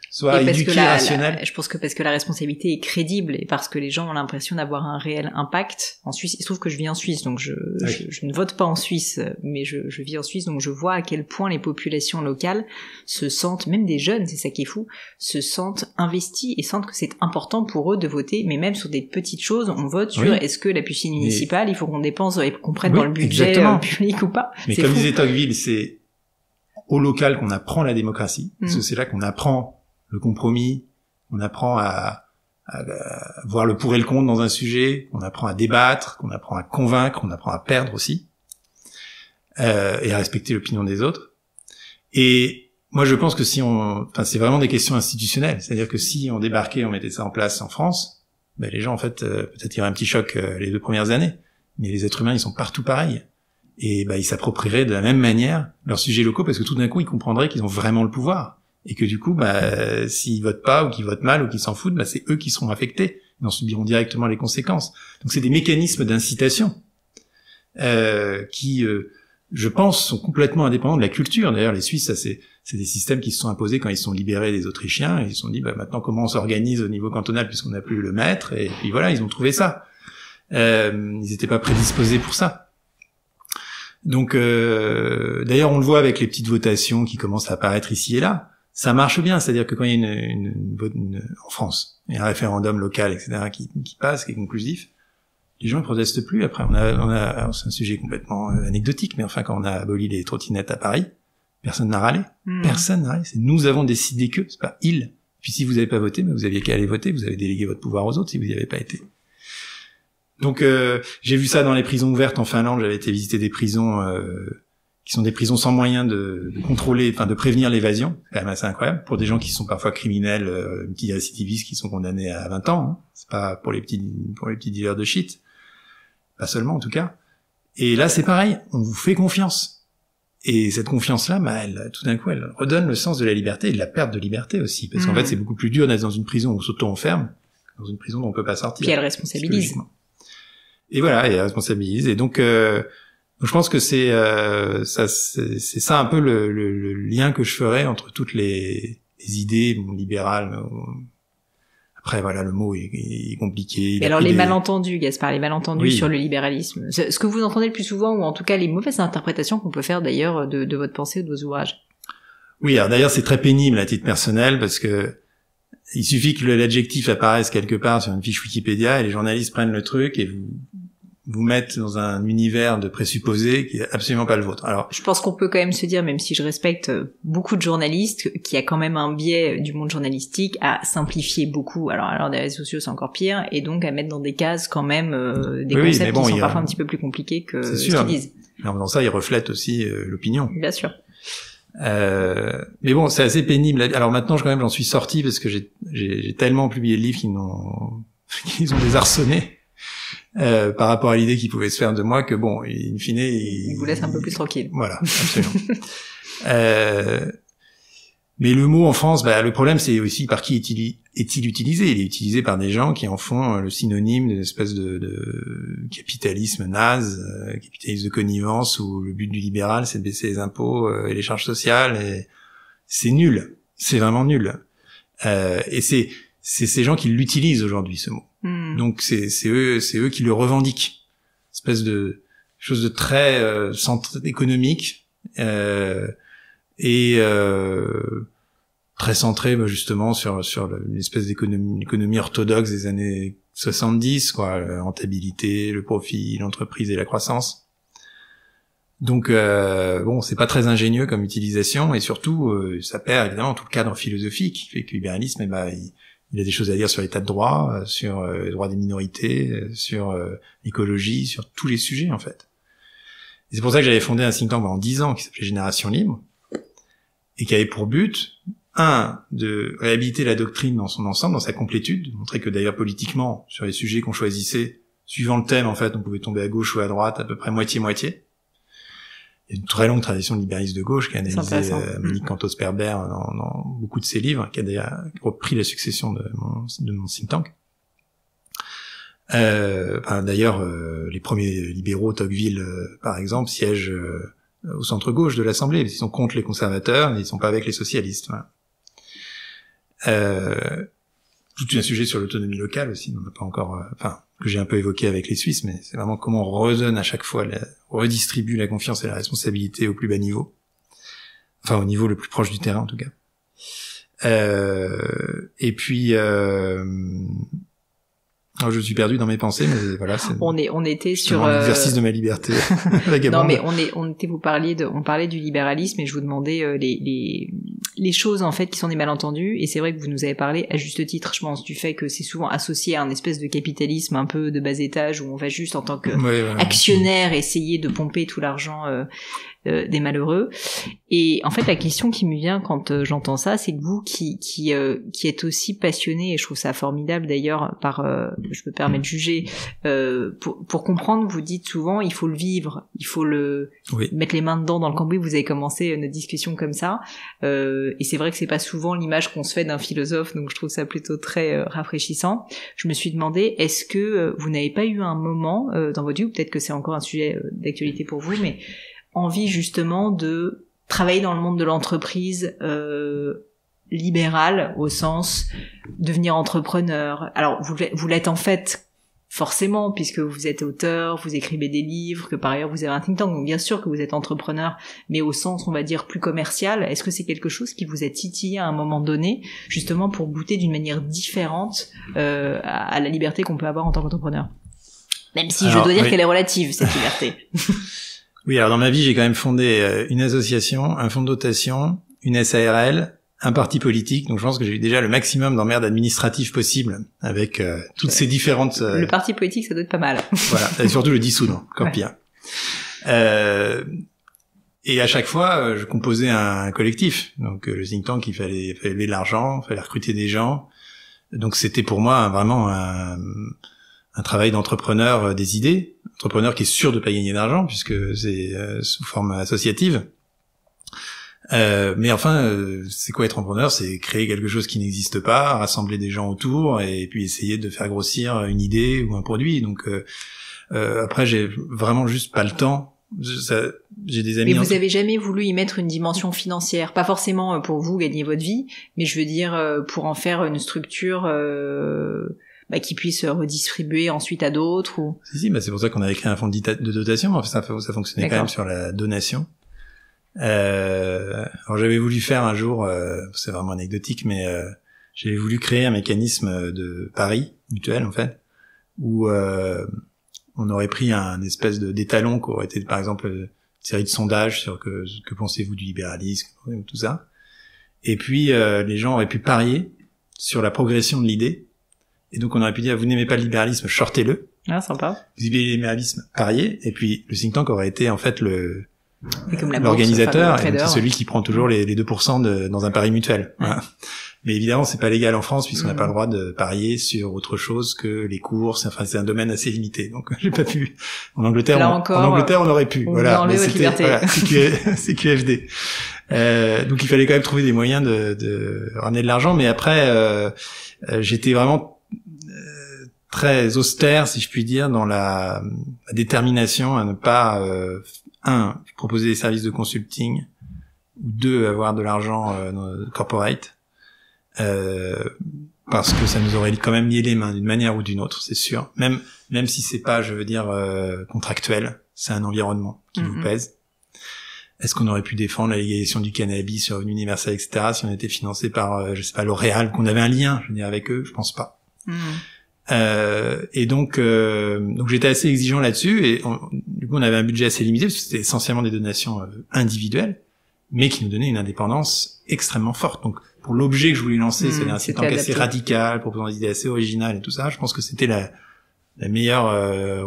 soient éduqués, rationnels. Je pense que parce que la responsabilité est crédible et parce que les gens ont l'impression d'avoir un réel impact. En Suisse, il se trouve que je vis en Suisse, donc je ne vote pas en Suisse, mais je vis en Suisse, donc je vois à quel point les populations locales se sentent, même des jeunes, c'est ça qui est fou, se sentent investis et sentent que c'est important pour eux de voter, mais même sur des petites choses, on vote sur est-ce que la piscine municipale, il faut qu'on dépense et qu'on prenne dans le budget public ou pas. Mais comme disait Tocqueville, c'est au local qu'on apprend la démocratie, parce que c'est là qu'on apprend le compromis, on apprend à voir le pour et le contre dans un sujet, on apprend à débattre, qu'on apprend à convaincre, on apprend à perdre aussi, et à respecter l'opinion des autres. Et moi je pense que c'est vraiment des questions institutionnelles, c'est-à-dire que si on débarquait, on mettait ça en place en France, les gens en fait, peut-être il y aurait un petit choc les 2 premières années, mais les êtres humains ils sont partout pareils. Et ils s'approprieraient de la même manière leurs sujets locaux, parce que tout d'un coup ils comprendraient qu'ils ont vraiment le pouvoir. Et que du coup, s'ils votent pas, ou qu'ils votent mal, ou qu'ils s'en foutent, c'est eux qui seront affectés. Ils en subiront directement les conséquences. Donc c'est des mécanismes d'incitation qui je pense, sont complètement indépendants de la culture. D'ailleurs, les Suisses, ça c'est des systèmes qui se sont imposés quand ils sont libérés des Autrichiens. Ils se sont dit, maintenant comment on s'organise au niveau cantonal puisqu'on n'a plus le maître. Et puis voilà, ils ont trouvé ça. Ils n'étaient pas prédisposés pour ça. Donc, d'ailleurs, on le voit avec les petites votations qui commencent à apparaître ici et là. Ça marche bien, c'est-à-dire que quand il y a en France, il y a un référendum local, etc., qui passe, qui est conclusif, les gens ne protestent plus. Après, alors c'est un sujet complètement anecdotique, mais enfin, quand on a aboli les trottinettes à Paris, personne n'a râlé. Personne n'a râlé. C'est nous avons décidé que, c'est pas ils. Puis si vous n'avez pas voté, vous aviez qu'à aller voter, vous avez délégué votre pouvoir aux autres si vous n'y avez pas été. Donc, j'ai vu ça dans les prisons ouvertes en Finlande. J'avais été visiter des prisons qui sont des prisons sans moyen de contrôler, enfin de prévenir l'évasion. C'est quand même assez incroyable pour des gens qui sont parfois criminels, petits récidivistes qui sont condamnés à 20 ans. Hein. C'est pas pour les petits dealers de shit. Pas seulement, en tout cas. Et là, c'est pareil. On vous fait confiance. Et cette confiance-là, elle, tout d'un coup, elle redonne le sens de la liberté et de la perte de liberté aussi. Parce qu'en fait, c'est beaucoup plus dur d'être dans une prison où on s'auto-enferme que dans une prison dont on peut pas sortir. Puis elle responsabilise. Et voilà, elle responsabilise. Et donc, je pense que c'est ça un peu le lien que je ferais entre toutes les idées libérales. Après, voilà, le mot est compliqué. Et alors, les malentendus, Gaspard, les malentendus sur le libéralisme. Ce que vous entendez le plus souvent, ou en tout cas les mauvaises interprétations qu'on peut faire d'ailleurs de votre pensée ou de vos ouvrages. Oui, alors d'ailleurs, c'est très pénible à titre personnel parce que il suffit que l'adjectif apparaisse quelque part sur une fiche Wikipédia et les journalistes prennent le truc et vous mettent dans un univers de présupposés qui est absolument pas le vôtre. Alors, je pense qu'on peut quand même se dire, même si je respecte beaucoup de journalistes, qu'il y a quand même un biais du monde journalistique à simplifier beaucoup. Alors des réseaux sociaux, c'est encore pire, et donc à mettre dans des cases quand même des concepts qui sont parfois un petit peu plus compliqués que ce qu'ils disent. Mais en faisant ça, ils reflètent aussi l'opinion. Bien sûr. Mais bon, c'est assez pénible. Alors maintenant, quand même, j'en suis sorti parce que j'ai tellement publié de livres qu'ils ont désarçonné. Par rapport à l'idée qu'il pouvait se faire de moi, que bon, in fine, il vous laisse un peu plus tranquille. Voilà, absolument. Mais le mot en France, le problème c'est aussi par qui est-il utilisé. Il est utilisé par des gens qui en font le synonyme d'une espèce de capitalisme naze, capitalisme de connivence, où le but du libéral c'est de baisser les impôts et les charges sociales, et c'est nul, c'est vraiment nul. Et c'est ces gens qui l'utilisent aujourd'hui, ce mot. Donc c'est eux qui le revendiquent. Une espèce de chose de très économique et très centré justement sur une espèce d'économie orthodoxe des années 70, quoi, la rentabilité, le profit, l'entreprise et la croissance. Donc bon, c'est pas très ingénieux comme utilisation, et surtout ça perd évidemment tout le cadre philosophique qui fait que le libéralisme, il a des choses à dire sur l'état de droit, sur les droits des minorités, sur l'écologie, sur tous les sujets en fait. Et c'est pour ça que j'avais fondé un think tank pendant 10 ans qui s'appelait Génération Libre, et qui avait pour but, de réhabiliter la doctrine dans son ensemble, dans sa complétude, de montrer que d'ailleurs politiquement, sur les sujets qu'on choisissait, suivant le thème en fait, on pouvait tomber à gauche ou à droite, à peu près moitié-moitié. Il y a une très longue tradition de libéralisme de gauche qui a analysé Monique Cantos-Perber dans beaucoup de ses livres, qui a d'ailleurs repris la succession de mon think tank. D'ailleurs, les premiers libéraux, Tocqueville par exemple, siègent au centre-gauche de l'Assemblée. Ils sont contre les conservateurs, mais ils sont pas avec les socialistes. Voilà. Tout un sujet sur l'autonomie locale aussi, on n'a pas encore, que j'ai un peu évoqué avec les Suisses, mais c'est vraiment comment on redonne à chaque fois, redistribue la confiance et la responsabilité au plus bas niveau. Enfin, au niveau le plus proche du terrain, en tout cas. Et puis, je suis perdu dans mes pensées, mais voilà. On était sur l'exercice de ma liberté. Non, mais on parlait du libéralisme, et je vous demandais les choses en fait qui sont des malentendus. Et c'est vrai que vous nous avez parlé à juste titre, je pense, du fait que c'est souvent associé à un espèce de capitalisme un peu de bas étage où on va juste en tant que actionnaire essayer de pomper tout l'argent des malheureux. Et en fait, la question qui me vient quand j'entends ça, c'est que vous qui êtes aussi passionné, et je trouve ça formidable d'ailleurs par je me permets de juger, pour comprendre, vous dites souvent il faut le vivre, il faut mettre les mains dedans dans le cambouis. Vous avez commencé notre discussion comme ça, et c'est vrai que c'est pas souvent l'image qu'on se fait d'un philosophe, donc je trouve ça plutôt très rafraîchissant. Je me suis demandé, est-ce que vous n'avez pas eu un moment dans votre vie, ou peut-être que c'est encore un sujet d'actualité pour vous, mais envie justement de travailler dans le monde de l'entreprise libérale, au sens devenir entrepreneur. Alors vous l'êtes en fait forcément, puisque vous êtes auteur, vous écrivez des livres, que par ailleurs vous avez un think tank, donc bien sûr que vous êtes entrepreneur, mais au sens, on va dire, plus commercial. Est-ce que c'est quelque chose qui vous a titillé à un moment donné, justement pour goûter d'une manière différente à la liberté qu'on peut avoir en tant qu'entrepreneur? Même si je dois dire qu'elle est relative, cette liberté. Oui, alors dans ma vie, j'ai quand même fondé une association, un fonds de dotation, une SARL, un parti politique, donc je pense que j'ai eu déjà le maximum d'emmerdes administratives possibles avec toutes ces différentes... Le parti politique, ça doit être pas mal. Voilà, et surtout le dissoudre, encore pire. Et à chaque fois, je composais un collectif. Donc le think tank, il fallait lever de l'argent, il fallait recruter des gens. Donc c'était pour moi vraiment un travail d'entrepreneur des idées, entrepreneur qui est sûr de pas gagner d'argent puisque c'est sous forme associative. Mais enfin, c'est quoi être entrepreneur? C'est créer quelque chose qui n'existe pas, rassembler des gens autour et puis essayer de faire grossir une idée ou un produit. Donc après, j'ai vraiment juste pas le temps. J'ai des amis. Mais vous avez jamais voulu y mettre une dimension financière, pas forcément pour vous gagner votre vie, mais je veux dire pour en faire une structure qui puisse redistribuer ensuite à d'autres ou. Si, c'est pour ça qu'on avait créé un fonds de dotation. Enfin, ça fonctionnait quand même sur la donation. Alors j'avais voulu faire un jour, c'est vraiment anecdotique, mais j'avais voulu créer un mécanisme de pari mutuel en fait, où on aurait pris un espèce d'étalon qui aurait été par exemple une série de sondages sur que pensez-vous du libéralisme, tout ça, et puis les gens auraient pu parier sur la progression de l'idée, et donc on aurait pu dire vous n'aimez pas le libéralisme, shortez-le. Ah, sympa. Vous aimez le libéralisme, pariez, et puis le think tank aurait été en fait l'organisateur, et c'est celui qui prend toujours les 2% dans un pari mutuel. Voilà. Mais évidemment, c'est pas légal en France puisqu'on n'a pas le droit de parier sur autre chose que les courses. Enfin, c'est un domaine assez limité. Donc, j'ai pas pu. En Angleterre, on aurait pu. Voilà. Mais c'était, c'est QFD. Donc, il fallait quand même trouver des moyens de ramener de l'argent. Mais après, j'étais vraiment très austère, si je puis dire, dans la détermination à ne pas proposer des services de consulting, ou 2, avoir de l'argent corporate, parce que ça nous aurait quand même lié les mains d'une manière ou d'une autre, c'est sûr. Même si c'est pas, je veux dire, contractuel, c'est un environnement qui vous pèse. Est-ce qu'on aurait pu défendre la légalisation du cannabis sur une universelle, etc., si on était financé par, je sais pas, L'Oréal, qu'on avait un lien, je veux dire, avec eux? Je pense pas. Et donc j'étais assez exigeant là-dessus, et du coup on avait un budget assez limité parce que c'était essentiellement des donations individuelles, mais qui nous donnaient une indépendance extrêmement forte. Donc pour l'objet que je voulais lancer, c'est un think tank assez radical, proposant des idées assez originales et tout ça, je pense que c'était la meilleure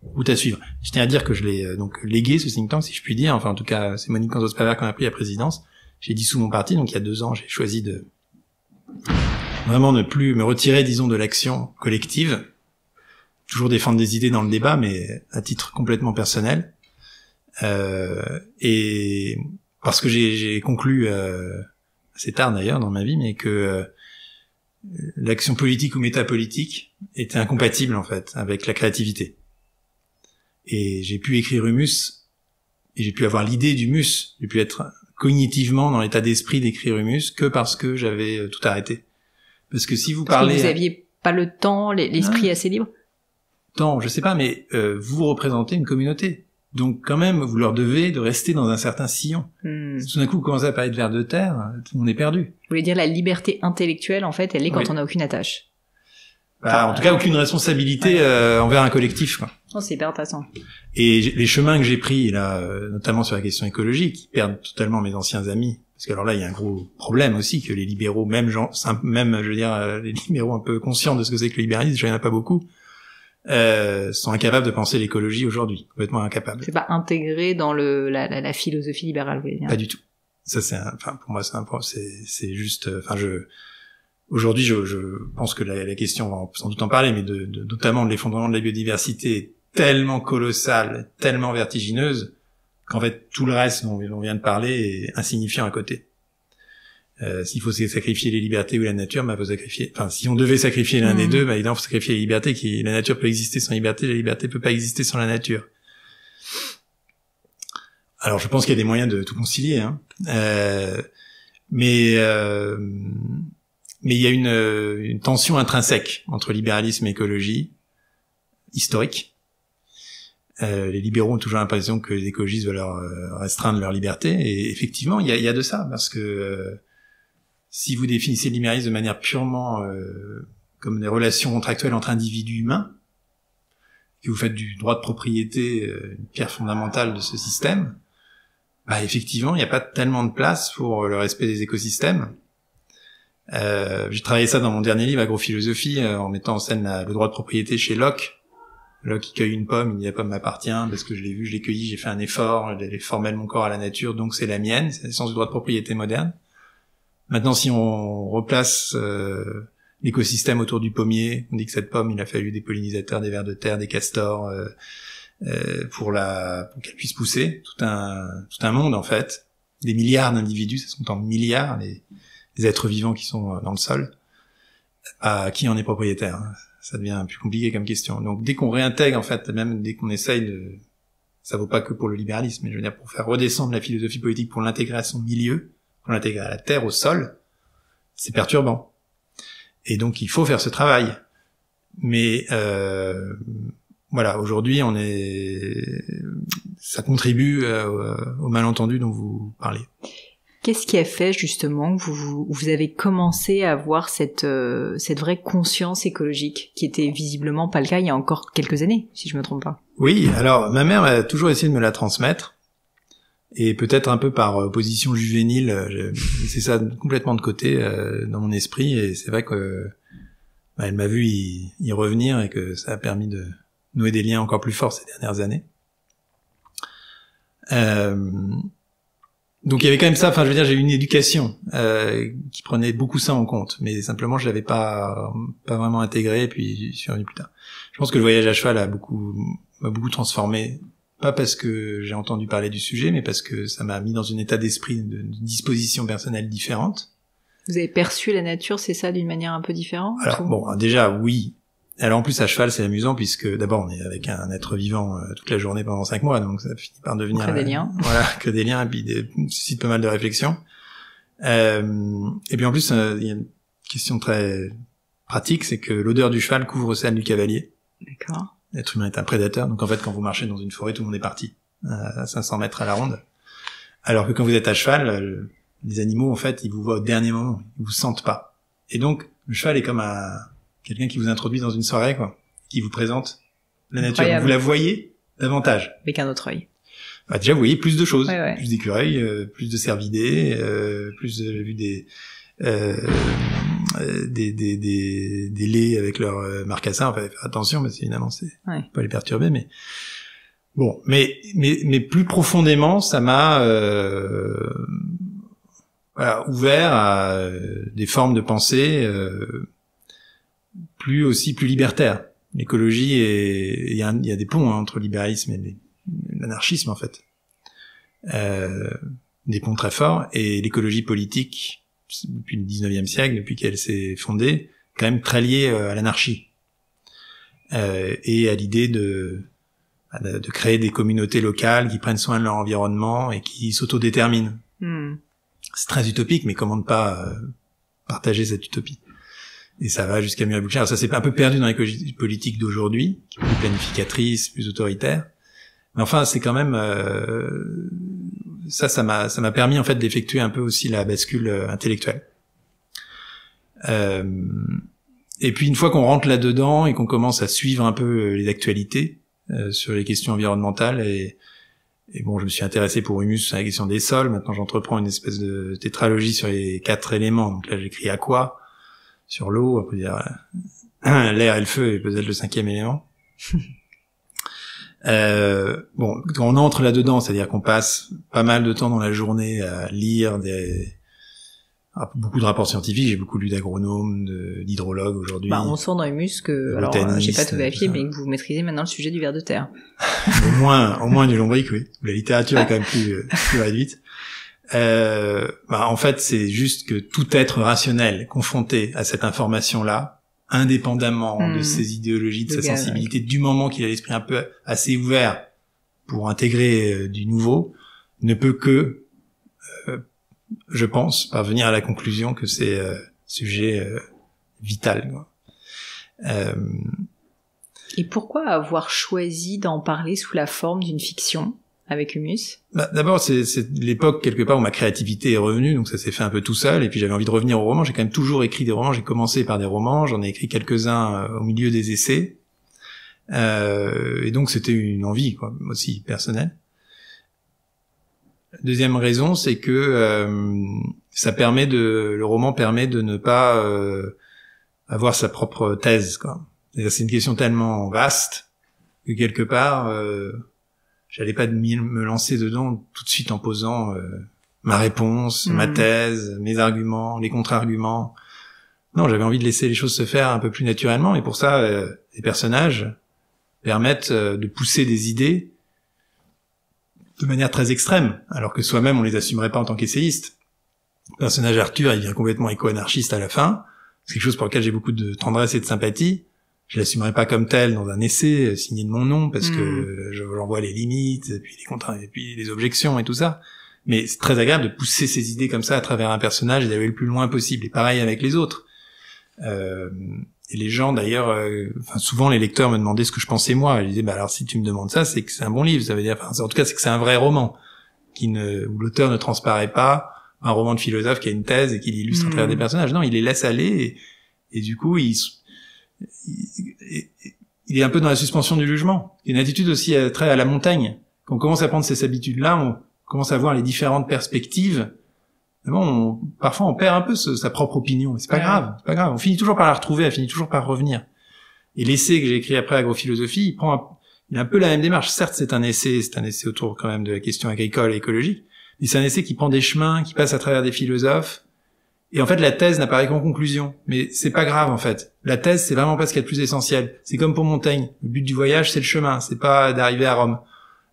route à suivre. Je tiens à dire que je l'ai donc légué, ce think tank, si je puis dire. Enfin en tout cas, c'est Monique Anzos-Paver qui en a pris la présidence. J'ai dissous mon parti, donc il y a 2 ans, j'ai choisi de vraiment ne plus me retirer, disons, de l'action collective, toujours défendre des idées dans le débat, mais à titre complètement personnel. Et parce que j'ai conclu assez tard d'ailleurs dans ma vie, mais que l'action politique ou métapolitique était incompatible en fait avec la créativité. Et j'ai pu écrire Humus, et j'ai pu avoir l'idée d'Humus, j'ai pu être cognitivement dans l'état d'esprit d'écrire Humus que parce que j'avais tout arrêté. Parce que si vous parlez... Parce que vous aviez pas le temps, l'esprit assez libre? Temps, je sais pas, mais vous représentez une communauté. Donc quand même, vous leur devez de rester dans un certain sillon. Si tout d'un coup, vous commencez à parler de vers de terre, tout le monde est perdu. Vous voulez dire la liberté intellectuelle, en fait, elle est quand on n'a aucune attache. En tout cas, aucune responsabilité envers un collectif, quoi. Oh, c'est hyper intéressant. Et les chemins que j'ai pris, là, notamment sur la question écologique, qui perdent totalement mes anciens amis. Parce que alors là, il y a un gros problème aussi, que les libéraux, même je veux dire, les libéraux un peu conscients de ce que c'est que le libéralisme, il n'y en a pas beaucoup, sont incapables de penser l'écologie aujourd'hui. Complètement incapables. C'est pas intégré dans la philosophie libérale, vous voulez dire? Pas du tout. Ça, pour moi, c'est juste, aujourd'hui, je pense que la question, on va sans doute en parler, mais notamment de l'effondrement de la biodiversité est tellement colossale, tellement vertigineuse, qu'en fait, tout le reste dont on vient de parler est insignifiant à côté. S'il faut sacrifier les libertés ou la nature, faut sacrifier, si on devait sacrifier l'un des deux, évidemment, faut sacrifier les libertés, la nature peut exister sans liberté, la liberté peut pas exister sans la nature. Alors, je pense qu'il y a des moyens de tout concilier, hein. Mais il y a une tension intrinsèque entre libéralisme et écologie, historique. Les libéraux ont toujours l'impression que les écologistes veulent leur restreindre leur liberté, et effectivement, il y a de ça, parce que si vous définissez le libéralisme de manière purement comme des relations contractuelles entre individus humains, que vous faites du droit de propriété une pierre fondamentale de ce système, bah effectivement, il n'y a pas tellement de place pour le respect des écosystèmes. J'ai travaillé ça dans mon dernier livre, Agrophilosophie, en mettant en scène le droit de propriété chez Locke. Locke, il cueille une pomme, il dit la pomme m'appartient, parce que je l'ai vue, je l'ai cueillie, j'ai fait un effort, j'ai formé mon corps à la nature, donc c'est la mienne, c'est l'essence du droit de propriété moderne. Maintenant, si on replace l'écosystème autour du pommier, on dit que cette pomme, il a fallu des pollinisateurs, des vers de terre, des castors, pour qu'elle puisse pousser, tout un monde en fait, des milliards d'individus, ça se compte en milliards, les êtres vivants qui sont dans le sol, à qui en est propriétaire, hein. Ça devient plus compliqué comme question. Donc dès qu'on réintègre, en fait, même dès qu'on essaye ça vaut pas que pour le libéralisme, mais je veux dire pour faire redescendre la philosophie politique, pour l'intégrer à son milieu, pour l'intégrer à la terre, au sol, c'est perturbant. Et donc il faut faire ce travail. Mais voilà, aujourd'hui ça contribue au malentendu dont vous parlez. Qu'est-ce qui a fait justement que vous avez commencé à avoir cette vraie conscience écologique, qui était visiblement pas le cas il y a encore quelques années, si je me trompe pas? Oui, alors ma mère a toujours essayé de me la transmettre, et peut-être un peu par opposition juvénile, j'ai laissé ça complètement de côté dans mon esprit, et c'est vrai que elle m'a vu y revenir, et que ça a permis de nouer des liens encore plus forts ces dernières années. Donc il y avait quand même ça, enfin je veux dire, j'ai eu une éducation qui prenait beaucoup ça en compte, mais simplement je l'avais pas vraiment intégré, et puis je suis revenu plus tard. Je pense que le voyage à cheval m'a beaucoup transformé, pas parce que j'ai entendu parler du sujet, mais parce que ça m'a mis dans un état d'esprit de disposition personnelle différente. Vous avez perçu la nature, c'est ça, d'une manière un peu différente? Alors bon, déjà oui. Alors en plus à cheval c'est amusant, puisque d'abord on est avec un être vivant toute la journée pendant 5 mois, donc ça finit par devenir crée des liens. Voilà, que des liens, et puis suscite pas mal de réflexions. Et puis en plus il y a une question très pratique, c'est que l'odeur du cheval couvre celle du cavalier. D'accord. L'être humain est un prédateur, donc en fait quand vous marchez dans une forêt, tout le monde est parti à 500 mètres à la ronde. Alors que quand vous êtes à cheval, les animaux en fait ils vous voient au dernier moment, ils vous sentent pas. Et donc le cheval est comme quelqu'un qui vous introduit dans une soirée, quoi, qui vous présente la nature. Vous la voyez davantage. Avec un autre œil. Bah, déjà, vous voyez plus de choses. Ouais. Plus d'écureuils, plus de cervidés, j'ai vu des laits avec leurs marcassins. Enfin, faire attention, parce qu'évidemment, c'est pas les perturber, mais bon. Mais plus profondément, ça m'a, ouvert à des formes de pensée, plus libertaire. L'écologie il y a des ponts entre le libéralisme et l'anarchisme en fait. Des ponts très forts, et l'écologie politique depuis le 19e siècle, depuis qu'elle s'est fondée, quand même très liée à l'anarchie. Et à l'idée de créer des communautés locales qui prennent soin de leur environnement et qui s'autodéterminent. C'est très utopique, mais comment ne pas partager cette utopie? Et ça va jusqu'à Muriel Bookchin. Alors ça s'est un peu perdu dans l'écologie politique d'aujourd'hui, qui est plus planificatrice, plus autoritaire. Mais enfin, c'est quand même ça m'a permis en fait d'effectuer un peu aussi la bascule intellectuelle. Et puis une fois qu'on rentre là-dedans et qu'on commence à suivre un peu les actualités sur les questions environnementales, et bon, je me suis intéressé pour Humus sur la question des sols. Maintenant, j'entreprends une espèce de tétralogie sur les 4 éléments. Donc là, j'écris aqua sur l'eau, on peut dire l'air et le feu, et peut-être le 5e élément. Bon, quand on entre là-dedans, c'est-à-dire qu'on passe pas mal de temps dans la journée à lire beaucoup de rapports scientifiques. J'ai beaucoup lu d'agronomes, d'hydrologues aujourd'hui. On sent dans Humus que, alors j'ai pas tout vérifié, mais que vous maîtrisez maintenant le sujet du ver de terre. au moins du lombric, oui. La littérature est quand même plus réduite. En fait, c'est juste que tout être rationnel confronté à cette information-là, indépendamment de ses idéologies, de sa sensibilité, du moment qu'il a l'esprit un peu assez ouvert pour intégrer du nouveau, ne peut que, je pense, parvenir à la conclusion que c'est sujet vital, quoi. Et pourquoi avoir choisi d'en parler sous la forme d'une fiction avec Humus? D'abord, c'est l'époque quelque part où ma créativité est revenue, donc ça s'est fait un peu tout seul, et puis j'avais envie de revenir au roman. J'ai quand même toujours écrit des romans, j'ai commencé par des romans, j'en ai écrit quelques-uns au milieu des essais, et donc c'était une envie, quoi, aussi personnelle. Deuxième raison, c'est que le roman permet de ne pas avoir sa propre thèse, quoi. C'est une question tellement vaste que quelque part, j'allais pas me lancer dedans tout de suite en posant ma réponse, ma thèse, mes arguments, les contre-arguments. Non, j'avais envie de laisser les choses se faire un peu plus naturellement, et pour ça, les personnages permettent de pousser des idées de manière très extrême, alors que soi-même on les assumerait pas en tant qu'essayiste. Le personnage Arthur, il devient complètement éco-anarchiste à la fin. C'est quelque chose pour lequel j'ai beaucoup de tendresse et de sympathie. Je l'assumerai pas comme tel dans un essai signé de mon nom, parce que j'en vois les limites, et puis les contraintes, et puis les objections et tout ça. Mais c'est très agréable de pousser ces idées comme ça à travers un personnage et d'aller le plus loin possible. Et pareil avec les autres. Et les gens d'ailleurs, souvent les lecteurs me demandaient ce que je pensais moi. Je disais, alors si tu me demandes ça, c'est que c'est un bon livre. Ça veut dire, en tout cas, c'est que c'est un vrai roman où l'auteur ne transparaît pas. Un roman de philosophe qui a une thèse et qui l'illustre à travers des personnages. Non, il les laisse aller et du coup, il est un peu dans la suspension du jugement. Il y a une attitude aussi très à la montagne. Quand on commence à prendre ces habitudes-là, on commence à voir les différentes perspectives. Bon, parfois on perd un peu sa propre opinion. Mais c'est pas grave, c'est pas grave. On finit toujours par la retrouver, elle finit toujours par revenir. Et l'essai que j'ai écrit après Agrophilosophie, il a un peu la même démarche. Certes, c'est un essai autour quand même de la question agricole et écologique. Mais c'est un essai qui prend des chemins, qui passe à travers des philosophes. Et en fait, la thèse n'apparaît qu'en conclusion. Mais c'est pas grave, en fait. La thèse, c'est vraiment pas ce qu'il y a de plus essentiel. C'est comme pour Montaigne. Le but du voyage, c'est le chemin. C'est pas d'arriver à Rome.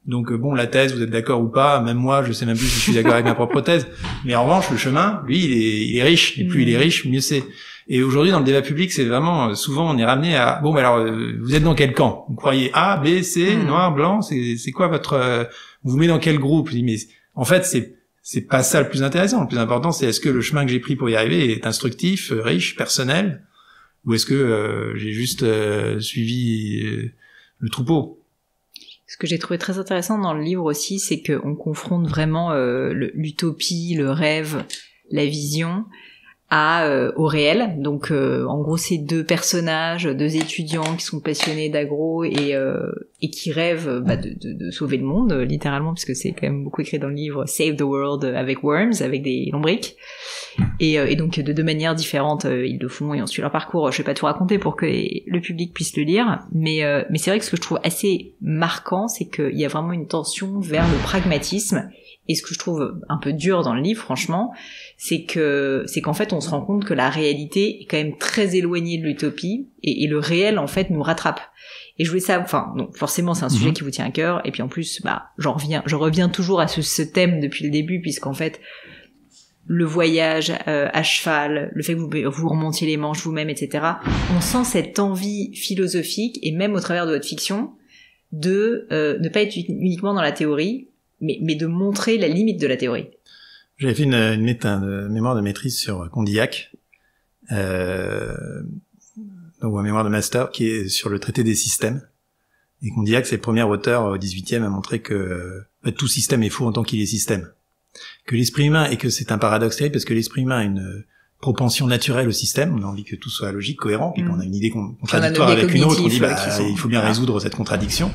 Donc, la thèse, vous êtes d'accord ou pas. Même moi, je sais même plus si je suis d'accord avec ma propre thèse. Mais en revanche, le chemin, lui, il est riche. Et plus il est riche, mieux c'est. Et aujourd'hui, dans le débat public, c'est vraiment, souvent, on est ramené à, vous êtes dans quel camp? Vous croyez A, B, C, noir, blanc? C'est quoi votre, vous mettez dans quel groupe? Mais, en fait, c'est pas ça le plus intéressant. Le plus important, c'est est-ce que le chemin que j'ai pris pour y arriver est instructif, riche, personnel, ou est-ce que j'ai juste suivi le troupeau. Ce que j'ai trouvé très intéressant dans le livre aussi, c'est qu'on confronte vraiment l'utopie, le rêve, la vision au réel. Donc en gros, c'est deux personnages, deux étudiants qui sont passionnés d'agro et qui rêvent de sauver le monde, littéralement, puisque c'est quand même beaucoup écrit dans le livre Save the World avec worms, avec des lombrics. Et donc de deux manières différentes, ils le font et on suit leur parcours. Je vais pas tout raconter pour que le public puisse le lire, mais c'est vrai que ce que je trouve assez marquant, c'est qu'il y a vraiment une tension vers le pragmatisme. Et ce que je trouve un peu dur dans le livre, franchement, c'est qu'en fait, on se rend compte que la réalité est quand même très éloignée de l'utopie, et le réel, en fait, nous rattrape. Et je voulais ça, donc forcément, c'est un sujet qui vous tient à cœur, et puis en plus, je reviens toujours à ce thème depuis le début, puisqu'en fait, le voyage à cheval, le fait que vous remontiez les manches vous-même, etc., on sent cette envie philosophique, et même au travers de votre fiction, de ne pas être uniquement dans la théorie, mais de montrer la limite de la théorie. J'avais fait une mémoire de maîtrise sur Condillac, donc un mémoire de master qui est sur le traité des systèmes. Et Condillac, c'est le premier auteur au XVIIIe à montrer que tout système est faux en tant qu'il est système. Que l'esprit humain, et que c'est un paradoxe terrible, parce que l'esprit humain a une propension naturelle au système, on a envie que tout soit logique, cohérent, puis quand on a une idée contradictoire avec une autre, on dit il faut bien résoudre cette contradiction.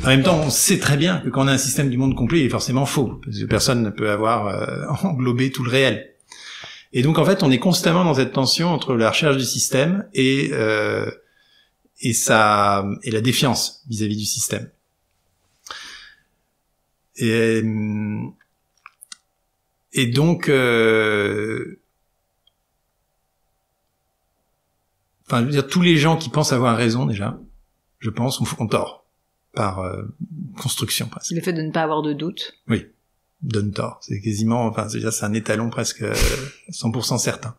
En même temps, on sait très bien que quand on a un système du monde complet, il est forcément faux, parce que personne ne peut avoir englobé tout le réel. Et donc, en fait, on est constamment dans cette tension entre la recherche du système et la défiance vis-à-vis du système. Et donc, je veux dire, tous les gens qui pensent avoir raison, déjà, je pense, ont tort. Par construction, presque. Le fait de ne pas avoir de doute. Oui, donne tort. C'est quasiment, c'est un étalon presque 100% certain.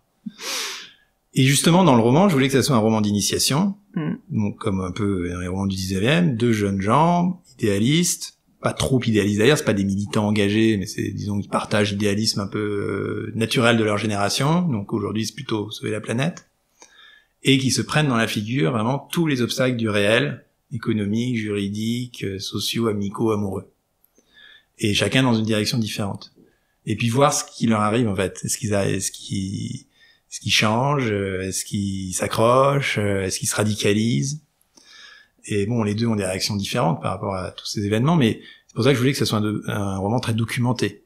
Et justement, dans le roman, je voulais que ça soit un roman d'initiation, donc comme un peu un roman du 19e, deux jeunes gens, idéalistes, pas trop idéalistes d'ailleurs, c'est pas des militants engagés, mais c'est, disons, ils partagent l'idéalisme un peu naturel de leur génération, donc aujourd'hui c'est plutôt sauver la planète, et qui se prennent dans la figure vraiment tous les obstacles du réel, économiques, juridiques, sociaux, amicaux, amoureux. Et chacun dans une direction différente. Et puis voir ce qui leur arrive en fait. Est-ce qu'ils changent, est-ce qu'ils s'accrochent, est-ce qu'ils se radicalisent. Et bon, les deux ont des réactions différentes par rapport à tous ces événements, mais c'est pour ça que je voulais que ce soit un roman très documenté.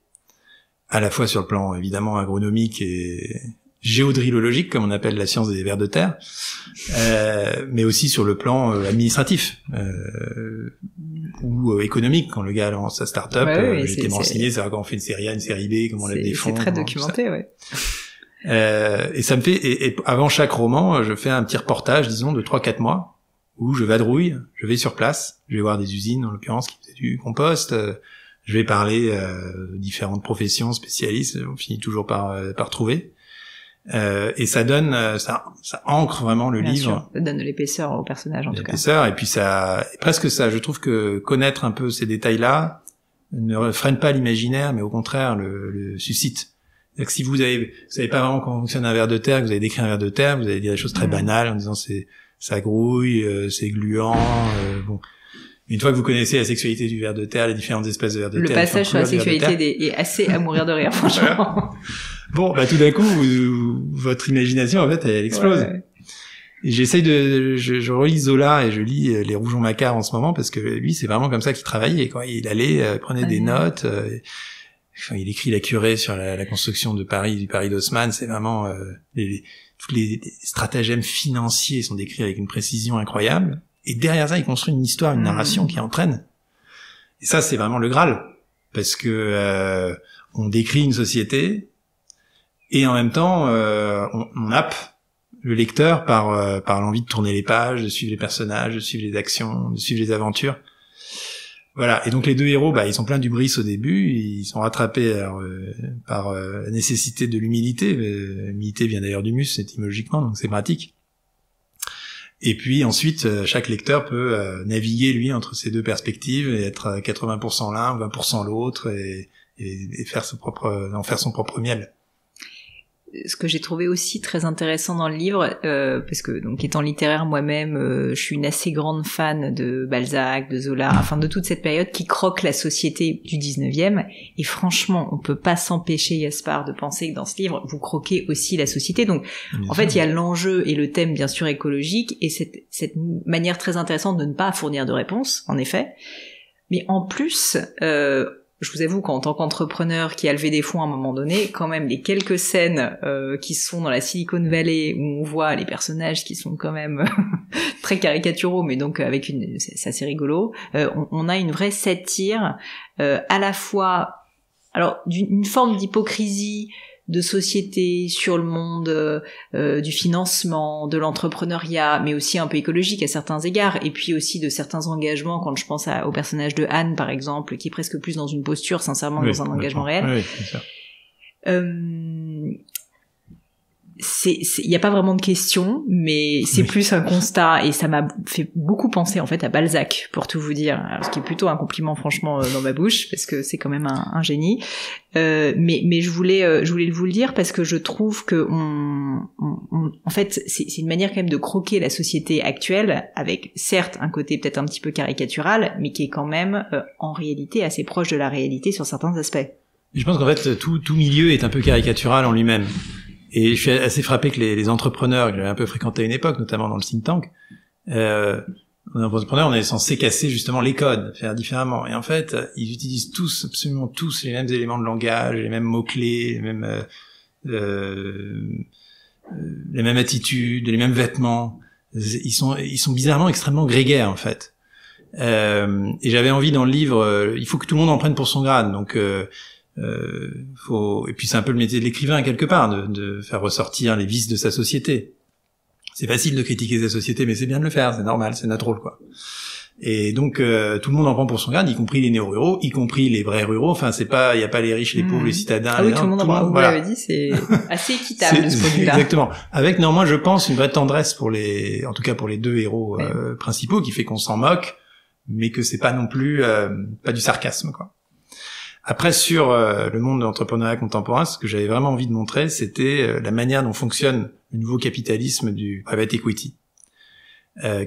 À la fois sur le plan évidemment agronomique et géodrilologique, comme on appelle la science des vers de terre, mais aussi sur le plan administratif ou économique. Quand le gars lance sa start-up, j'étais renseigné, c'est quand on fait une série A, une série B, comment on lève des fonds. C'est très documenté, ouais. Et ça me fait, et avant chaque roman, je fais un petit reportage, disons, de 3-4 mois, où je vadrouille, je vais sur place, je vais voir des usines, en l'occurrence, qui faisaient du compost, je vais parler de différentes professions, spécialistes, on finit toujours par trouver. Et ça donne, ça ancre vraiment le livre. Sûr. Ça donne de l'épaisseur au personnage, en tout cas. L'épaisseur, et puis presque ça, je trouve que connaître un peu ces détails-là ne freine pas l'imaginaire, mais au contraire le suscite. C'est-à-dire que si vous savez pas vraiment comment fonctionne un ver de terre, que vous avez décrit un ver de terre, vous allez dire des choses très banales en disant ça grouille, c'est gluant, bon. Une fois que vous connaissez la sexualité du ver de terre, les différentes espèces de vers de terre. Le passage sur la sexualité est assez à mourir de rire, franchement. Bon, tout d'un coup, votre imagination, en fait, elle explose. Ouais. Et je relis Zola et je lis Les Rougon Macquart en ce moment parce que lui, c'est vraiment comme ça qu'il travaillait, quoi. Il allait, prenait des notes, il écrit La Curée sur la construction de Paris, du Paris d'Haussmann. C'est vraiment, tous les stratagèmes financiers sont décrits avec une précision incroyable. Et derrière ça, il construit une histoire, une narration qui entraîne. Et ça, c'est vraiment le Graal. Parce que, on décrit une société, et en même temps, on happe le lecteur par l'envie de tourner les pages, de suivre les personnages, de suivre les actions, de suivre les aventures. Voilà. Et donc les deux héros, ils sont pleins d'hubris au début, ils sont rattrapés par la nécessité de l'humilité. L'humilité vient d'ailleurs du mus, étymologiquement, donc c'est pratique. Et puis ensuite, chaque lecteur peut naviguer lui entre ces deux perspectives et être à 80% l'un, 20% l'autre, et faire en faire son propre miel. Ce que j'ai trouvé aussi très intéressant dans le livre, parce que donc étant littéraire moi-même, je suis une assez grande fan de Balzac, de Zola, enfin de toute cette période qui croque la société du 19e. Et franchement, on peut pas s'empêcher, Gaspard, de penser que dans ce livre, vous croquez aussi la société. Donc, en fait, il y a l'enjeu et le thème bien sûr écologique et cette manière très intéressante de ne pas fournir de réponse, en effet. Mais en plus, je vous avoue qu'en tant qu'entrepreneur qui a levé des fonds à un moment donné, quand même les quelques scènes qui sont dans la Silicon Valley où on voit les personnages qui sont quand même très caricaturaux, mais donc c'est assez rigolo, on a une vraie satire à la fois, alors d'une forme d'hypocrisie de société sur le monde du financement, de l'entrepreneuriat, mais aussi un peu écologique à certains égards, et puis aussi de certains engagements, quand je pense au personnage de Anne, par exemple, qui est presque plus dans une posture, sincèrement, dans un engagement réel. Oui, c'est ça. Il y a pas vraiment de question, mais c'est plus un constat, et ça m'a fait beaucoup penser en fait à Balzac, pour tout vous dire, alors, ce qui est plutôt un compliment franchement dans ma bouche, parce que c'est quand même un génie. Mais je voulais vous le dire parce que je trouve que en fait c'est une manière quand même de croquer la société actuelle, avec certes un côté peut-être un petit peu caricatural, mais qui est quand même en réalité assez proche de la réalité sur certains aspects. Je pense qu'en fait tout milieu est un peu caricatural en lui-même. Et je suis assez frappé que les entrepreneurs que j'avais un peu fréquenté à une époque, notamment dans le think tank, les entrepreneurs, on est censé casser justement les codes, faire différemment. Et en fait, ils utilisent absolument tous les mêmes éléments de langage, les mêmes mots-clés, les mêmes attitudes, les mêmes vêtements. Ils sont bizarrement extrêmement grégaires, en fait. Et j'avais envie dans le livre, il faut que tout le monde en prenne pour son grade, donc et puis c'est un peu le métier de l'écrivain quelque part, de faire ressortir les vices de sa société. C'est facile de critiquer sa société, mais c'est bien de le faire, c'est normal, c'est notre rôle, quoi. Et donc tout le monde en prend pour son grade, y compris les néo-ruraux, y compris les vrais ruraux. Enfin, il y a pas les riches, les pauvres, les citadins. Ah oui, tout le monde en prend. Vous l'avez dit, c'est assez équitable de ce point de vue-là. Exactement. Avec néanmoins, je pense, une vraie tendresse en tout cas pour les deux héros principaux, qui fait qu'on s'en moque, mais que c'est pas non plus pas du sarcasme, quoi. Après, sur le monde de l'entrepreneuriat contemporain, ce que j'avais vraiment envie de montrer, c'était la manière dont fonctionne le nouveau capitalisme du private equity,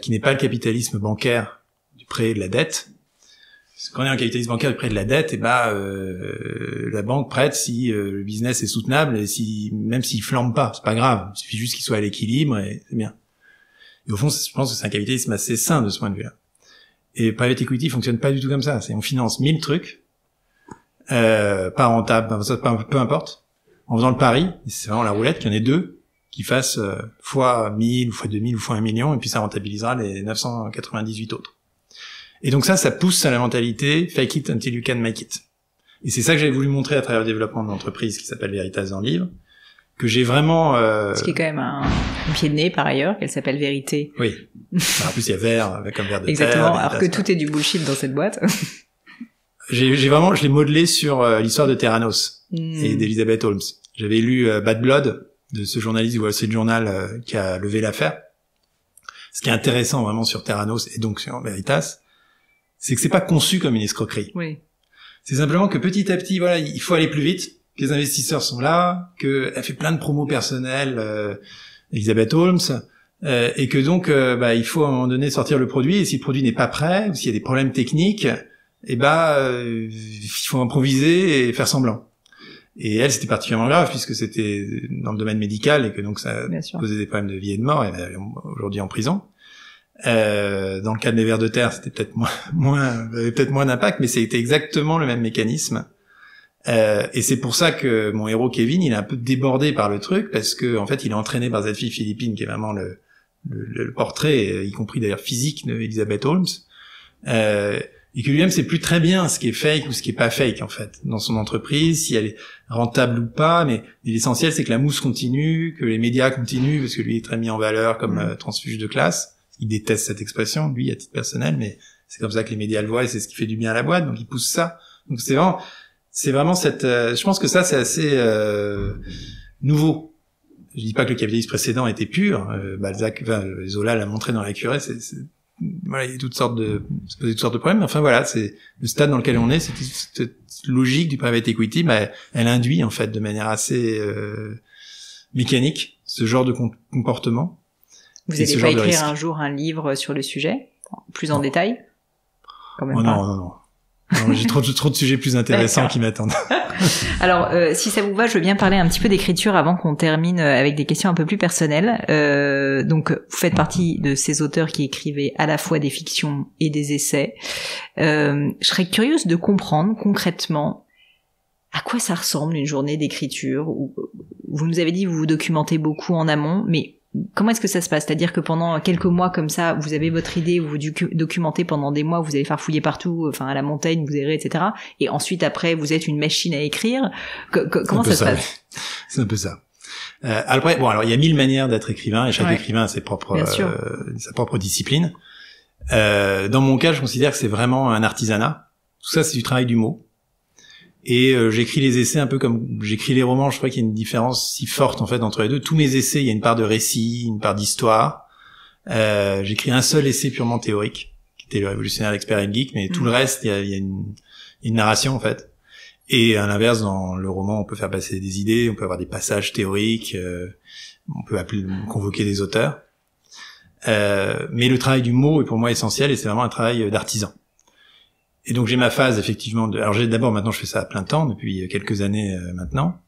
qui n'est pas le capitalisme bancaire du prêt et de la dette. Parce que quand on est un capitalisme bancaire du prêt et de la dette, la banque prête si le business est soutenable et même s'il flambe pas, c'est pas grave. Il suffit juste qu'il soit à l'équilibre et c'est bien. Et au fond, je pense que c'est un capitalisme assez sain de ce point de vue-là. Et private equity fonctionne pas du tout comme ça. On finance 1000 trucs, pas rentable, peu importe, en faisant le pari, c'est vraiment la roulette, qu'il y en ait 2 qui fassent fois 1000 ou fois 2000 ou fois 1 million, et puis ça rentabilisera les 998 autres. Et donc ça pousse à la mentalité fake it until you can make it. Et c'est ça que j'avais voulu montrer à travers le développement de l'entreprise qui s'appelle Veritas dans le livre, que j'ai vraiment... Ce qui est quand même un pied de nez par ailleurs, qu'elle s'appelle Vérité. Oui. En plus il y a vert, comme vert de exactement, terre. alors que tout est du bullshit dans cette boîte. Je l'ai modelé sur l'histoire de Theranos et d'Elizabeth Holmes. J'avais lu Bad Blood de ce journaliste du Wall Street Journal qui a levé l'affaire. Ce qui est intéressant vraiment sur Theranos et donc sur Veritas, c'est que c'est pas conçu comme une escroquerie. Oui. C'est simplement que petit à petit, voilà, il faut aller plus vite, que les investisseurs sont là, qu'elle fait plein de promos personnelles, Elizabeth Holmes, et que donc, il faut à un moment donné sortir le produit, et si le produit n'est pas prêt, ou s'il y a des problèmes techniques, il faut improviser et faire semblant. Et elle, c'était particulièrement grave, puisque c'était dans le domaine médical, et que donc ça posait des problèmes de vie et de mort, et elle est aujourd'hui en prison. Dans le cas des vers de terre, c'était peut-être moins d'impact, mais c'était exactement le même mécanisme. Et c'est pour ça que mon héros Kevin, il est un peu débordé par le truc, parce que en fait, il est entraîné par cette fille philippine qui est vraiment le portrait, y compris d'ailleurs physique de Elizabeth Holmes, et que lui-même sait plus très bien ce qui est fake ou ce qui est pas fake en fait dans son entreprise, si elle est rentable ou pas, mais l'essentiel c'est que la mousse continue, que les médias continuent, parce que lui est très mis en valeur comme transfuge de classe. Il déteste cette expression, lui, à titre personnel, mais c'est comme ça que les médias le voient et c'est ce qui fait du bien à la boîte, donc il pousse ça. Donc c'est vraiment cette, je pense que ça, c'est assez nouveau. Je dis pas que le capitalisme précédent était pur. Zola l'a montré dans La Curée. Voilà, il y a toutes sortes de problèmes. Mais enfin voilà, c'est le stade dans lequel on est. Cette logique du private equity, elle induit en fait de manière assez mécanique ce genre de comportement. Vous allez pas écrire un jour un livre sur le sujet, plus en détail? Quand même pas. Non, j'ai trop de sujets plus intéressants qui m'attendent. Alors, si ça vous va, je veux bien parler un petit peu d'écriture avant qu'on termine avec des questions un peu plus personnelles. Donc, vous faites partie de ces auteurs qui écrivaient à la fois des fictions et des essais. Je serais curieuse de comprendre concrètement à quoi ça ressemble une journée d'écriture. Vous nous avez dit que vous vous documentez beaucoup en amont, mais comment est-ce que ça se passe? C'est-à-dire que pendant quelques mois comme ça, vous avez votre idée, vous vous documentez pendant des mois, vous allez farfouiller partout, enfin à la montagne, vous errez, etc. Et ensuite, après, vous êtes une machine à écrire. Comment ça se passe? C'est un peu ça. Après, alors il y a 1000 manières d'être écrivain, et chaque écrivain a sa propre discipline. Dans mon cas, je considère que c'est vraiment un artisanat. Tout ça, c'est du travail du mot. Et j'écris les essais un peu comme j'écris les romans. Je crois qu'il y a une différence si forte en fait entre les deux. Tous mes essais, il y a une part de récit, une part d'histoire. J'écris un seul essai purement théorique, qui était Le Révolutionnaire, l'Expert et le Geek, mais tout le reste, il y a une narration en fait. Et à l'inverse, dans le roman, on peut faire passer des idées, on peut avoir des passages théoriques, on peut convoquer des auteurs. Mais le travail du mot est pour moi essentiel, et c'est vraiment un travail d'artisan. Et donc j'ai ma phase effectivement alors maintenant je fais ça à plein temps depuis quelques années maintenant,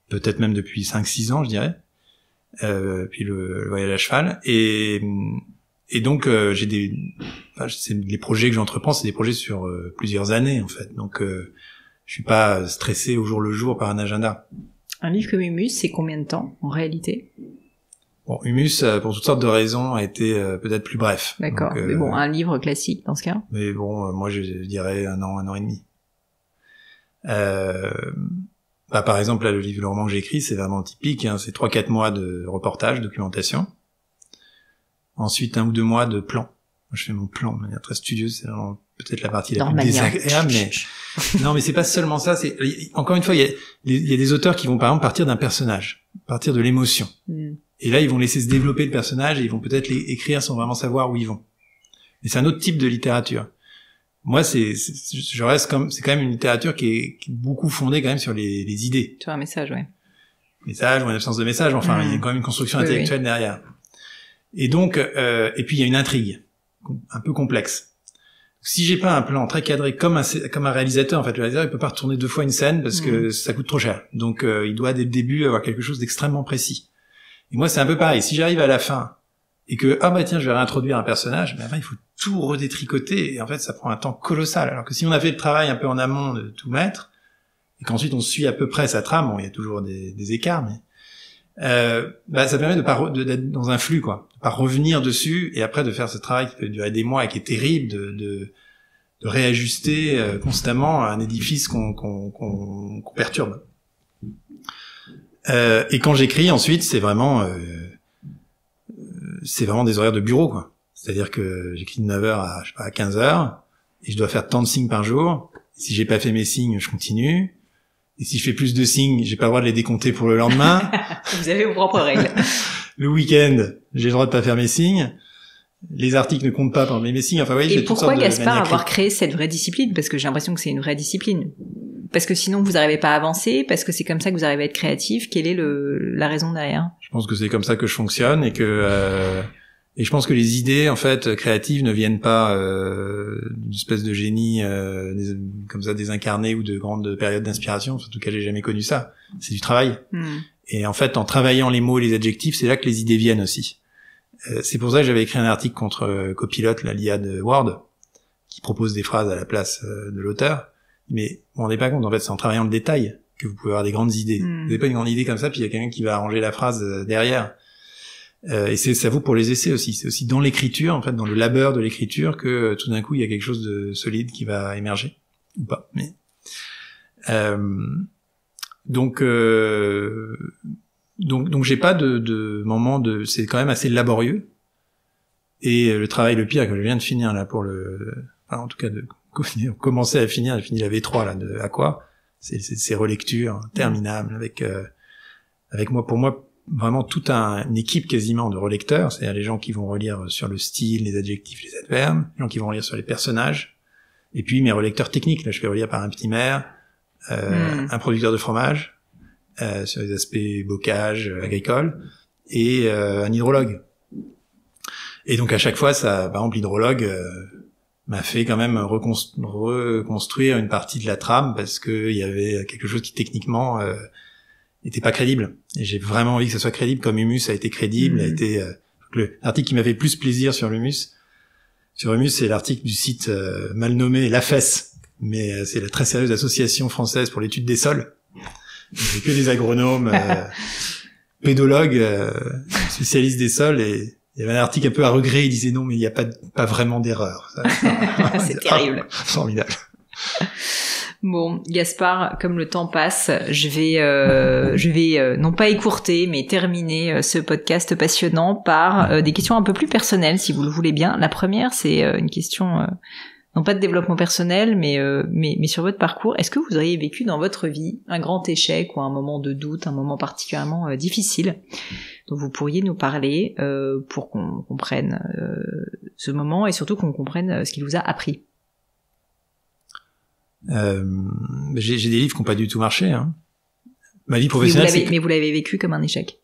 peut-être même depuis 5-6 ans je dirais, puis le voyage à cheval, et donc j'ai les projets que j'entreprends, c'est des projets sur plusieurs années en fait, donc je suis pas stressé au jour le jour par un agenda. Un livre comme Humus, c'est combien de temps en réalité? Bon, Humus, pour toutes sortes de raisons, a été peut-être plus bref. D'accord. Donc, mais bon, un livre classique dans ce cas. Mais bon, moi je dirais 1 an et demi. Par exemple, là, le roman que j'ai écrit, c'est vraiment typique. Hein, c'est 3-4 mois de reportage, documentation. Ensuite, 1 ou 2 mois de plan. Moi, je fais mon plan de manière très studieuse. C'est vraiment peut-être la partie la plus désagréable, mais non, mais c'est pas seulement ça. C'est encore une fois, il y a des auteurs qui vont par exemple partir d'un personnage, partir de l'émotion. Et là, ils vont laisser se développer le personnage et ils vont peut-être l'écrire sans vraiment savoir où ils vont. Mais c'est un autre type de littérature. Moi, c'est quand même une littérature qui est beaucoup fondée quand même sur les idées. Sur un message, ouais. Message ou une absence de message. Enfin, il y a quand même une construction intellectuelle derrière. Et donc, et puis il y a une intrigue un peu complexe. Si j'ai pas un plan très cadré comme un réalisateur, en fait, le réalisateur il peut pas retourner 2 fois une scène parce que ça coûte trop cher. Donc il doit dès le début avoir quelque chose d'extrêmement précis. Et moi c'est un peu pareil. Si j'arrive à la fin et que tiens je vais réintroduire un personnage, mais après il faut tout redétricoter et en fait ça prend un temps colossal. Alors que si on a fait le travail un peu en amont de tout mettre et qu'ensuite on suit à peu près sa trame, bon il y a toujours des écarts, mais ça permet d'être dans un flux, quoi, de pas revenir dessus et après de faire ce travail qui peut durer des mois et qui est terrible, de réajuster constamment un édifice qu'on perturbe. Et quand j'écris ensuite, c'est vraiment des horaires de bureau, quoi. C'est-à-dire que j'écris de 9h à 15h et je dois faire tant de signes par jour. Si j'ai pas fait mes signes, je continue. Et si je fais plus de signes, j'ai pas le droit de les décompter pour le lendemain. Vous avez vos propres règles. Le week-end, j'ai le droit de pas faire mes signes. Les articles ne comptent pas pour mes signes. Enfin, oui, et pourquoi Gaspard avoir créé cette vraie discipline? Parce que j'ai l'impression que c'est une vraie discipline. Parce que sinon vous n'arrivez pas à avancer, parce que c'est comme ça que vous arrivez à être créatif. Quelle est la raison derrière? Je pense que c'est comme ça que je fonctionne et que et je pense que les idées en fait créatives ne viennent pas d'une espèce de génie comme ça désincarné ou de grandes périodes d'inspiration. En tout cas, j'ai jamais connu ça. C'est du travail. Et en fait, en travaillant les mots et les adjectifs, c'est là que les idées viennent aussi. C'est pour ça que j'avais écrit un article contre Copilot, l'IA de Word, qui propose des phrases à la place de l'auteur. Mais vous vous rendez pas compte, en fait, c'est en travaillant le détail que vous pouvez avoir des grandes idées. Vous n'avez pas une grande idée comme ça, puis il y a quelqu'un qui va arranger la phrase derrière. Et ça vaut pour les essais aussi. C'est aussi dans l'écriture, en fait, dans le labeur de l'écriture, que tout d'un coup, il y a quelque chose de solide qui va émerger. Ou pas, mais... Donc j'ai pas de moment de... C'est quand même assez laborieux. Et le travail, le pire, que je viens de finir, là, en tout cas, de commencer à finir, j'ai fini la V3, là, de Aqua. C'est ces relectures interminables avec moi, pour moi, vraiment toute une équipe quasiment de relecteurs, c'est-à-dire les gens qui vont relire sur le style, les adjectifs, les adverbes, les gens qui vont relire sur les personnages, et puis mes relecteurs techniques, là je fais relire par un petit maire, un producteur de fromage, sur les aspects bocage, agricole, et un hydrologue. Et donc à chaque fois, ça, par exemple, l'hydrologue m'a fait quand même reconstruire une partie de la trame parce que il y avait quelque chose qui techniquement était pas crédible. Et j'ai vraiment envie que ça soit crédible, comme Humus a été crédible, a été l'article qui m'a fait plus plaisir sur Humus, c'est l'article du site mal nommé La Fesse, mais c'est la très sérieuse association française pour l'étude des sols. C'est que des agronomes, pédologues, spécialistes des sols, et il y avait un article un peu à regret, il disait non, mais il n'y a pas vraiment d'erreur. C'est terrible. Formidable. Bon, Gaspard, comme le temps passe, je vais non pas écourter, mais terminer ce podcast passionnant par des questions un peu plus personnelles, si vous le voulez bien. La première, c'est une question, non pas de développement personnel, mais sur votre parcours. Est-ce que vous auriez vécu dans votre vie un grand échec ou un moment de doute, un moment particulièrement difficile dont vous pourriez nous parler pour qu'on comprenne ce moment et surtout qu'on comprenne ce qu'il vous a appris? J'ai des livres qui n'ont pas du tout marché. Hein. Ma vie professionnelle, mais vous l'avez vécu comme un échec.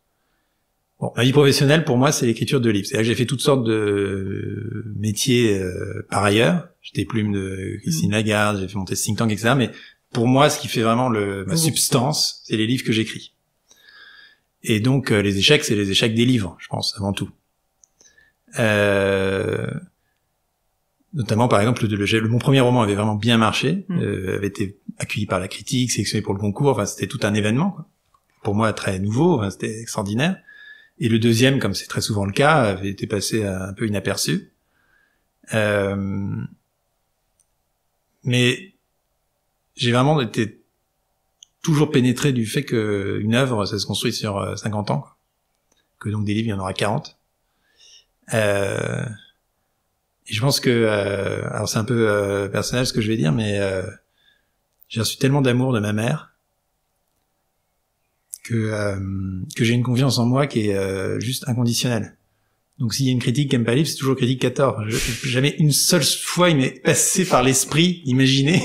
Bon, ma vie professionnelle, pour moi, c'est l'écriture de livres. C'est-à-dire que j'ai fait toutes sortes de métiers par ailleurs. J'étais plume de Christine Lagarde, j'ai fait monter ce think tank, etc. Mais pour moi, ce qui fait vraiment ma substance, c'est les livres que j'écris. Et donc, les échecs, c'est les échecs des livres, je pense, avant tout. Notamment, par exemple, mon premier roman avait vraiment bien marché, avait été accueilli par la critique, sélectionné pour le concours, enfin, c'était tout un événement, quoi. Pour moi, très nouveau, enfin, c'était extraordinaire. Et le deuxième, comme c'est très souvent le cas, avait été passé un peu inaperçu. Mais j'ai vraiment été toujours pénétré du fait qu'une œuvre, ça se construit sur 50 ans, quoi. Que donc des livres, il y en aura 40. Et je pense que, alors c'est un peu personnel ce que je vais dire, mais j'ai reçu tellement d'amour de ma mère que j'ai une confiance en moi qui est juste inconditionnelle. Donc s'il y a une critique qui aime pas le livre, c'est toujours critique qui a tort. Jamais une seule fois il m'est passé par l'esprit d'imaginer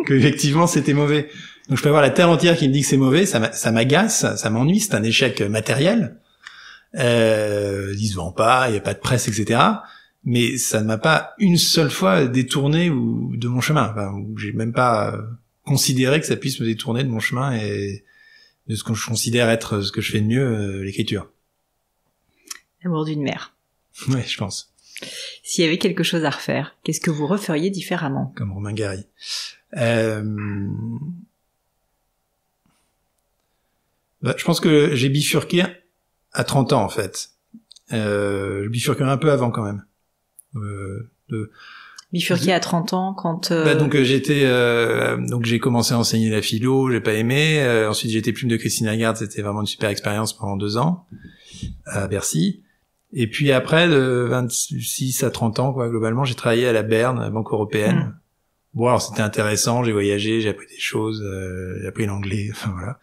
que effectivement c'était mauvais. Donc je peux avoir la terre entière qui me dit que c'est mauvais, ça m'agace, ça m'ennuie, c'est un échec matériel. Il se vend pas, il y a pas de presse, etc. Mais ça ne m'a pas une seule fois détourné de mon chemin. Enfin, où j'ai même pas considéré que ça puisse me détourner de mon chemin et de ce que je considère être ce que je fais de mieux, l'écriture. L'amour d'une mère. Ouais, je pense. S'il y avait quelque chose à refaire, qu'est-ce que vous referiez différemment? Comme Romain Gary. Je pense que j'ai bifurqué à 30 ans, en fait. Je bifurquerai un peu avant, quand même. Bifurqué à 30 ans, quand... donc j'ai commencé à enseigner la philo, j'ai pas aimé. Ensuite, j'ai été plume de Christine Lagarde, c'était vraiment une super expérience pendant 2 ans, à Bercy. Et puis après, de 26 à 30 ans, quoi, globalement, j'ai travaillé à la Berne, à la Banque Européenne. Bon, alors c'était intéressant, j'ai voyagé, j'ai appris des choses, j'ai appris l'anglais, enfin voilà.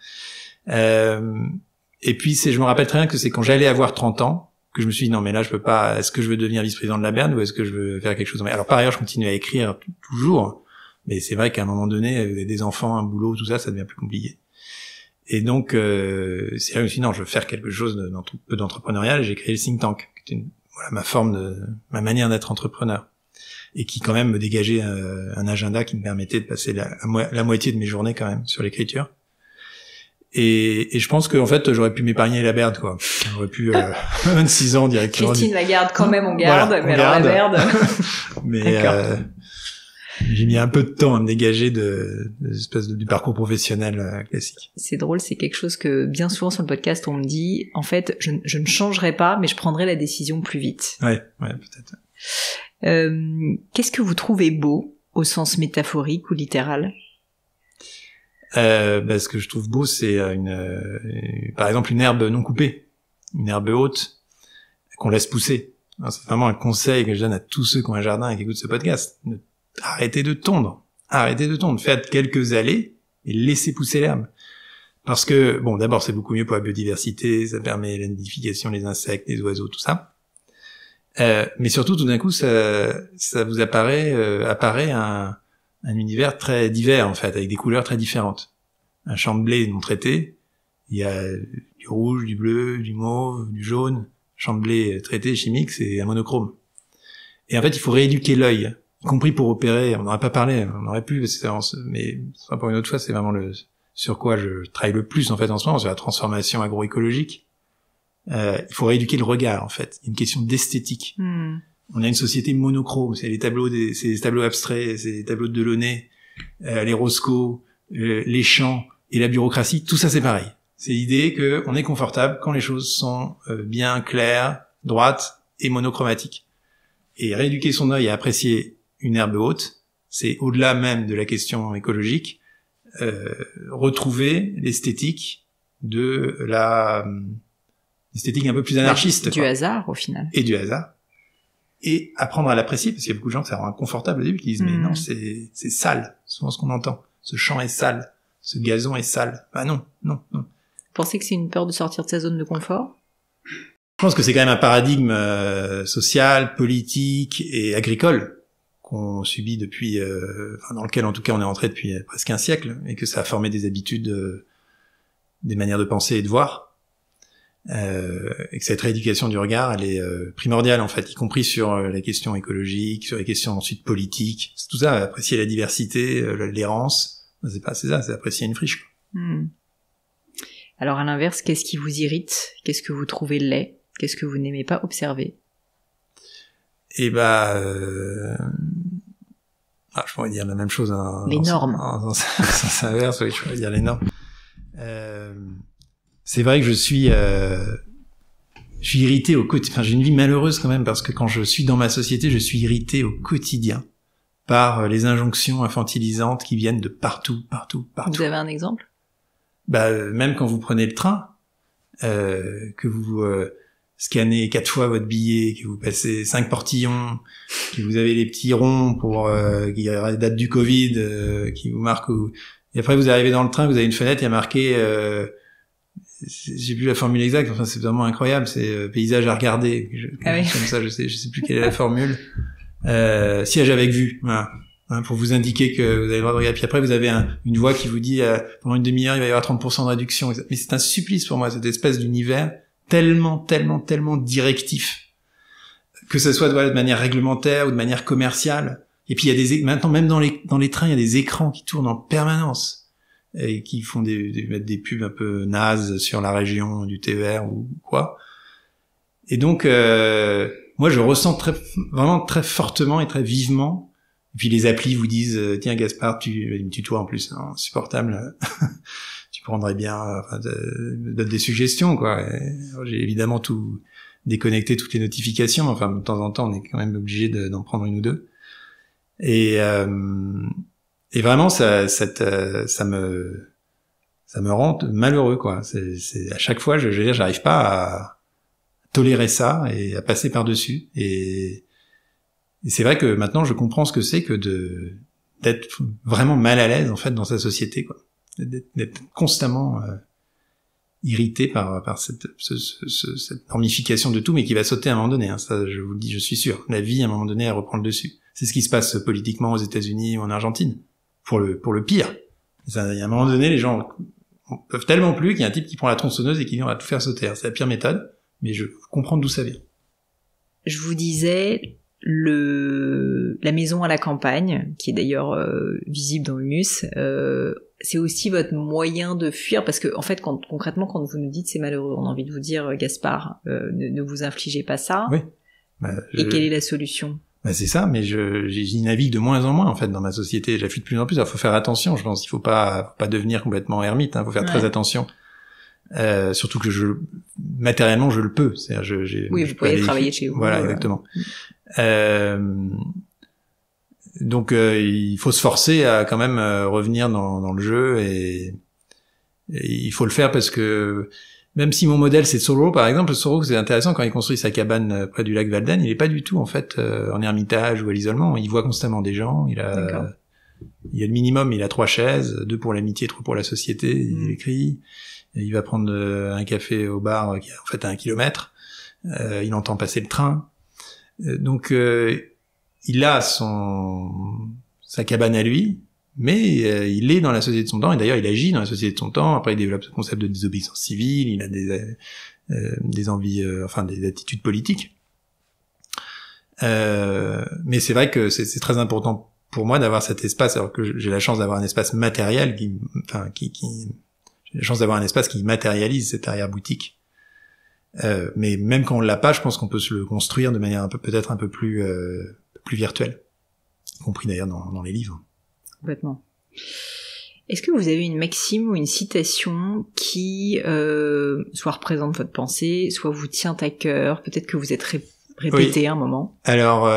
Et puis je me rappelle très bien que c'est quand j'allais avoir 30 ans que je me suis dit non mais là je peux pas, est-ce que je veux devenir vice-président de la Berne ou est-ce que je veux faire quelque chose? Alors par ailleurs je continue à écrire toujours, mais c'est vrai qu'à un moment donné des enfants, un boulot, tout ça devient plus compliqué. Et donc c'est là que je me suis dit non, je veux faire quelque chose d'un peu d'entrepreneurial et j'ai créé le think tank, qui était ma manière d'être entrepreneur et qui quand même me dégageait un agenda qui me permettait de passer la moitié de mes journées quand même sur l'écriture. Et je pense qu'en fait j'aurais pu m'épargner la Berde, quoi. J'aurais pu 26 ans directeur. Christine Lagarde quand même on garde, voilà, mais alors la Berde. Mais j'ai mis un peu de temps à me dégager de l'espèce du parcours professionnel classique. C'est drôle, c'est quelque chose que bien souvent sur le podcast on me dit. En fait, je ne changerai pas, mais je prendrai la décision plus vite. Ouais, peut-être. Qu'est-ce que vous trouvez beau au sens métaphorique ou littéral? Ce que je trouve beau, c'est par exemple une herbe non coupée, une herbe haute qu'on laisse pousser. Alors, c'est vraiment un conseil que je donne à tous ceux qui ont un jardin et qui écoutent ce podcast. Arrêtez de tondre, faites quelques allées et laissez pousser l'herbe. Parce que, bon, d'abord c'est beaucoup mieux pour la biodiversité, ça permet la nidification des insectes, des oiseaux, tout ça. Mais surtout, tout d'un coup, ça vous apparaît un univers très divers, en fait, avec des couleurs très différentes. Un champ de blé non traité, il y a du rouge, du bleu, du mauve, du jaune. Champ de blé traité, chimique, c'est un monochrome. Et en fait, il faut rééduquer l'œil, y compris pour opérer. On n'aurait pas parlé, on aurait pu, mais pour une autre fois, c'est vraiment sur quoi je travaille le plus, en fait, en ce moment, c'est la transformation agroécologique. Il faut rééduquer le regard, en fait. Il y a une question d'esthétique. On a une société monochrome, c'est les tableaux abstraits, c'est les tableaux de Delaunay, les Roscoe, les champs et la bureaucratie, tout ça c'est pareil. C'est l'idée que on est confortable quand les choses sont bien claires, droites et monochromatiques. Et rééduquer son œil à apprécier une herbe haute, c'est au-delà même de la question écologique, retrouver l'esthétique de l'esthétique un peu plus anarchiste. Du hasard au final. Et du hasard. Et apprendre à l'apprécier, parce qu'il y a beaucoup de gens que ça rend inconfortable au début, qui disent mais non, c'est sale, souvent ce qu'on entend. Ce champ est sale, ce gazon est sale. Bah non. Vous pensez que c'est une peur de sortir de sa zone de confort? Je pense que c'est quand même un paradigme social, politique et agricole qu'on subit depuis, dans lequel en tout cas on est entré depuis presque un siècle, et que ça a formé des habitudes, des manières de penser et de voir. Et que cette rééducation du regard, elle est primordiale en fait, y compris sur la question écologique, sur les questions ensuite politiques. C'est tout ça, apprécier la diversité, l'errance. C'est ça, c'est apprécier une friche, quoi. Alors à l'inverse, qu'est-ce qui vous irrite? Qu'est-ce que vous trouvez laid? Qu'est-ce que vous n'aimez pas observer? Je pourrais dire la même chose. Les normes. Dans sens inverse, oui, je pourrais dire les normes. C'est vrai que je suis irrité au quotidien. Enfin, j'ai une vie malheureuse quand même parce que quand je suis dans ma société, je suis irrité au quotidien par les injonctions infantilisantes qui viennent de partout. Vous avez un exemple? Même quand vous prenez le train, que vous scannez 4 fois votre billet, que vous passez 5 portillons, que vous avez les petits ronds pour qui datent du Covid, qui vous marquent. Et après vous arrivez dans le train, vous avez une fenêtre, il y a marqué j'ai plus la formule exacte, enfin c'est vraiment incroyable, c'est paysage à regarder, comme ça, je sais plus quelle est la formule. Siège avec vue, voilà. Hein, pour vous indiquer que vous avez le droit de regarder. Puis après, vous avez une voix qui vous dit pendant une demi-heure, il va y avoir 30% de réduction. Mais c'est un supplice pour moi, cette espèce d'univers tellement directif, que ce soit de manière réglementaire ou de manière commerciale. Et puis il y a maintenant même dans les trains, il y a des écrans qui tournent en permanence et qui font mettent des pubs un peu nazes sur la région du TER ou quoi. Et donc moi je ressens vraiment très fortement et très vivement. Et puis les applis vous disent tiens Gaspard, il me tutoie en plus, hein, insupportable. Tu prendrais bien, enfin, donne des suggestions quoi. J'ai évidemment tout déconnecté, toutes les notifications. Enfin de temps en temps on est quand même obligé d'en prendre une ou deux. Et vraiment ça me rend malheureux quoi. C'est à chaque fois je veux dire j'arrive pas à tolérer ça et à passer par-dessus. Et c'est vrai que maintenant je comprends ce que c'est que d'être vraiment mal à l'aise en fait dans sa société quoi, d'être constamment irrité par cette normification de tout, mais qui va sauter à un moment donné. Hein. Ça, je vous le dis, je suis sûr. La vie à un moment donné elle reprend le dessus. C'est ce qui se passe politiquement aux États-Unis ou en Argentine pour le pire. Ça, il y a un moment donné les gens peuvent tellement plus qu'il y a un type qui prend la tronçonneuse et qui dit on va tout faire sauter. C'est la pire méthode, mais je comprends d'où ça vient. Je vous disais la maison à la campagne, qui est d'ailleurs visible dans le MUS, c'est aussi votre moyen de fuir, parce que en fait, concrètement, quand vous nous dites c'est malheureux, on a envie de vous dire Gaspard, ne vous infligez pas ça. Oui. Et quelle est la solution? C'est ça, mais j'y navigue de moins en moins en fait dans ma société. J'affuis de plus en plus. Alors, faut faire attention. Je pense qu'il faut pas devenir complètement ermite. Faut faire très attention. Surtout que matériellement je le peux. C'est-à-dire, oui, vous pouvez travailler chez vous. Voilà, exactement. Donc il faut se forcer à quand même revenir dans le jeu et il faut le faire parce que même si mon modèle c'est Thoreau par exemple, Thoreau c'est intéressant quand il construit sa cabane près du lac Walden, il est pas du tout en fait en ermitage ou à l'isolement, il voit constamment des gens, il y a le minimum, il a 3 chaises, 2 pour l'amitié, 3 pour la société, il écrit, et il va prendre un café au bar qui est en fait à 1 kilomètre, il entend passer le train. Donc il a sa cabane à lui, mais il est dans la société de son temps, et d'ailleurs il agit dans la société de son temps. Après il développe ce concept de désobéissance civile, il a des envies, enfin des attitudes politiques. Mais c'est vrai que c'est très important pour moi d'avoir cet espace, alors que j'ai la chance d'avoir un espace matériel j'ai la chance d'avoir un espace qui matérialise cette arrière-boutique. Mais même quand on l'a pas, je pense qu'on peut se le construire de manière peut-être un peu plus virtuelle, y compris d'ailleurs dans les livres. Complètement. Est-ce que vous avez une maxime ou une citation qui soit représente votre pensée, soit vous tient à cœur, peut-être que vous êtes répété un moment? Alors,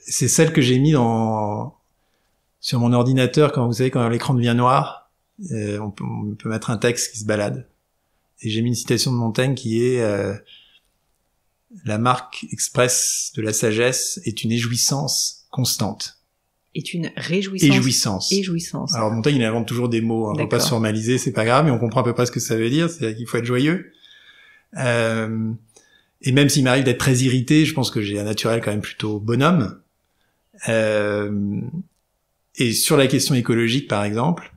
c'est celle que j'ai mis sur mon ordinateur quand l'écran devient noir, on peut mettre un texte qui se balade. Et j'ai mis une citation de Montaigne qui est la marque expresse de la sagesse est une éjouissance constante. Est une réjouissance. Éjouissance. Alors Montaigne il invente toujours des mots, on va pas se formaliser, c'est pas grave, mais on comprend à peu près ce que ça veut dire, c'est qu'il faut être joyeux. Et même s'il m'arrive d'être très irrité, je pense que j'ai un naturel quand même plutôt bonhomme. Et sur la question écologique par exemple,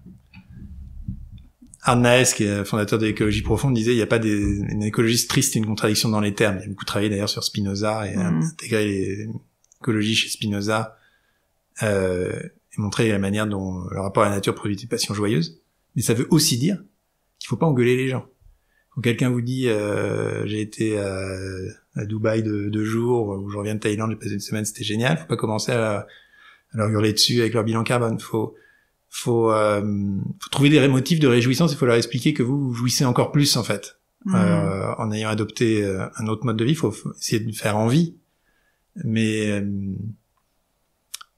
Arnaez, qui est fondateur de l'écologie profonde, disait il n'y a pas une écologie triste et une contradiction dans les termes. Il a beaucoup travaillé d'ailleurs sur Spinoza et intégré l'écologie chez Spinoza et montrer la manière dont le rapport à la nature produit des passions joyeuses. Mais ça veut aussi dire qu'il faut pas engueuler les gens. Quand quelqu'un vous dit j'ai été à Dubaï 2 jours, ou je reviens de Thaïlande, j'ai passé une semaine, c'était génial, faut pas commencer à leur hurler dessus avec leur bilan carbone. Faut trouver des motifs de réjouissance, il faut leur expliquer que vous jouissez encore plus en fait. En ayant adopté un autre mode de vie, il faut essayer de faire envie, mais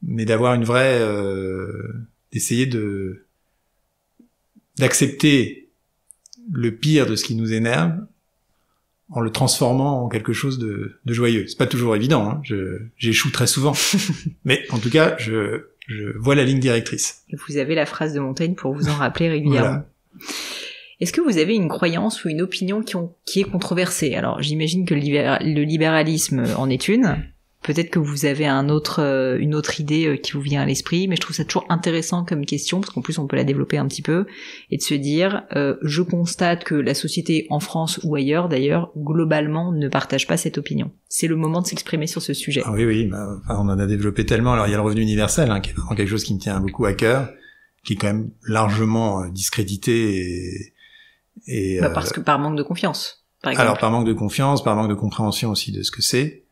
d'avoir une vraie d'essayer d'accepter le pire de ce qui nous énerve en le transformant en quelque chose de joyeux. C'est pas toujours évident, hein. J'échoue très souvent. Mais en tout cas, je vois la ligne directrice. Et vous avez la phrase de Montaigne pour vous en rappeler régulièrement. Voilà. Est-ce que vous avez une croyance ou une opinion qui est controversée? Alors, j'imagine que le libéralisme en est une. Peut-être que vous avez une autre idée qui vous vient à l'esprit, mais je trouve ça toujours intéressant comme question, parce qu'en plus on peut la développer un petit peu, et de se dire, je constate que la société en France ou ailleurs d'ailleurs, globalement, ne partage pas cette opinion. C'est le moment de s'exprimer sur ce sujet. Ah oui, on en a développé tellement. Alors il y a le revenu universel, qui est vraiment quelque chose qui me tient beaucoup à cœur, qui est quand même largement discrédité et parce que par manque de confiance, par exemple. Alors par manque de confiance, par manque de compréhension aussi de ce que c'est.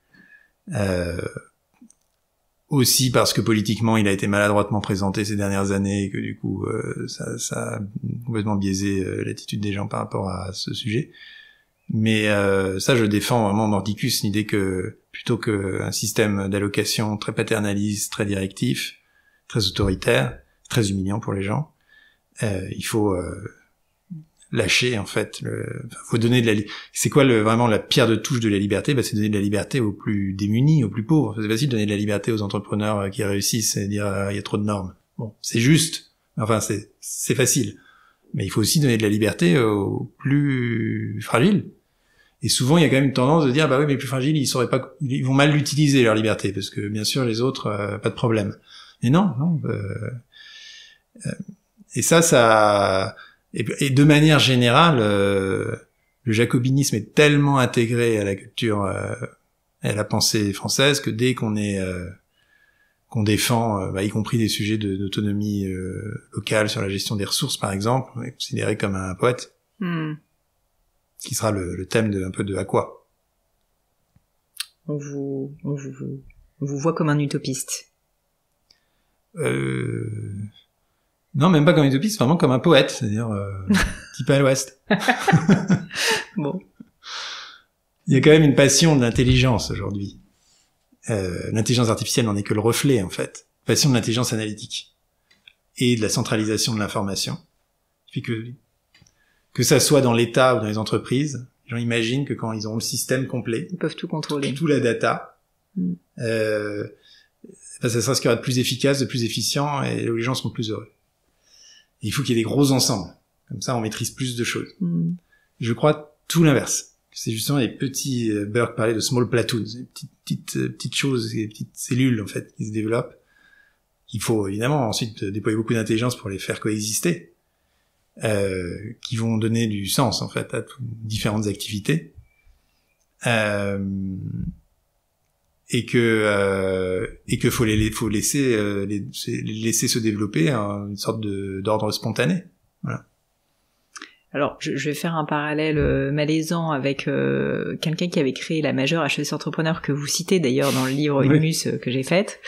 Aussi parce que politiquement il a été maladroitement présenté ces dernières années et que du coup ça a complètement biaisé l'attitude des gens par rapport à ce sujet. Mais ça je défends vraiment mordicus l'idée que plutôt qu'un système d'allocation très paternaliste, très directif, très autoritaire, très humiliant pour les gens, il faut lâcher en fait, faut donner c'est quoi vraiment la pierre de touche de la liberté? C'est donner de la liberté aux plus démunis, aux plus pauvres. C'est facile de donner de la liberté aux entrepreneurs qui réussissent et dire il y a trop de normes. Bon, c'est juste, enfin c'est facile, mais il faut aussi donner de la liberté aux plus fragiles. Et souvent il y a quand même une tendance de dire bah oui mais les plus fragiles ils vont mal l'utiliser leur liberté parce que bien sûr les autres pas de problème. Mais non. Et ça et de manière générale, le jacobinisme est tellement intégré à la culture et à la pensée française que dès qu'on défend, y compris des sujets d'autonomie locale sur la gestion des ressources, par exemple, on est considéré comme un poète, qui sera le thème un peu de à quoi. On vous voit comme un utopiste. Non, même pas comme un utopiste, vraiment comme un poète, c'est-à-dire type à l'ouest. Bon. Il y a quand même une passion de l'intelligence aujourd'hui. L'intelligence artificielle n'en est que le reflet, en fait. Passion de l'intelligence analytique et de la centralisation de l'information. Puis que ça soit dans l'État ou dans les entreprises, les gens imaginent que quand ils auront le système complet, ils peuvent tout contrôler, toute la data, ça sera ce qui aura de plus efficace, de plus efficient et où les gens seront plus heureux. Et il faut qu'il y ait des gros ensembles. Comme ça, on maîtrise plus de choses. Je crois tout l'inverse. C'est justement les petits, Burke parlait de small platoons, des petites choses, des petites cellules, en fait, qui se développent. Il faut évidemment ensuite déployer beaucoup d'intelligence pour les faire coexister, qui vont donner du sens, en fait, à différentes activités. Et que faut laisser se développer une sorte d'ordre spontané. Voilà. Alors, je vais faire un parallèle malaisant avec quelqu'un qui avait créé la majeure HEC Entrepreneur que vous citez d'ailleurs dans le livre Humus que j'ai fait,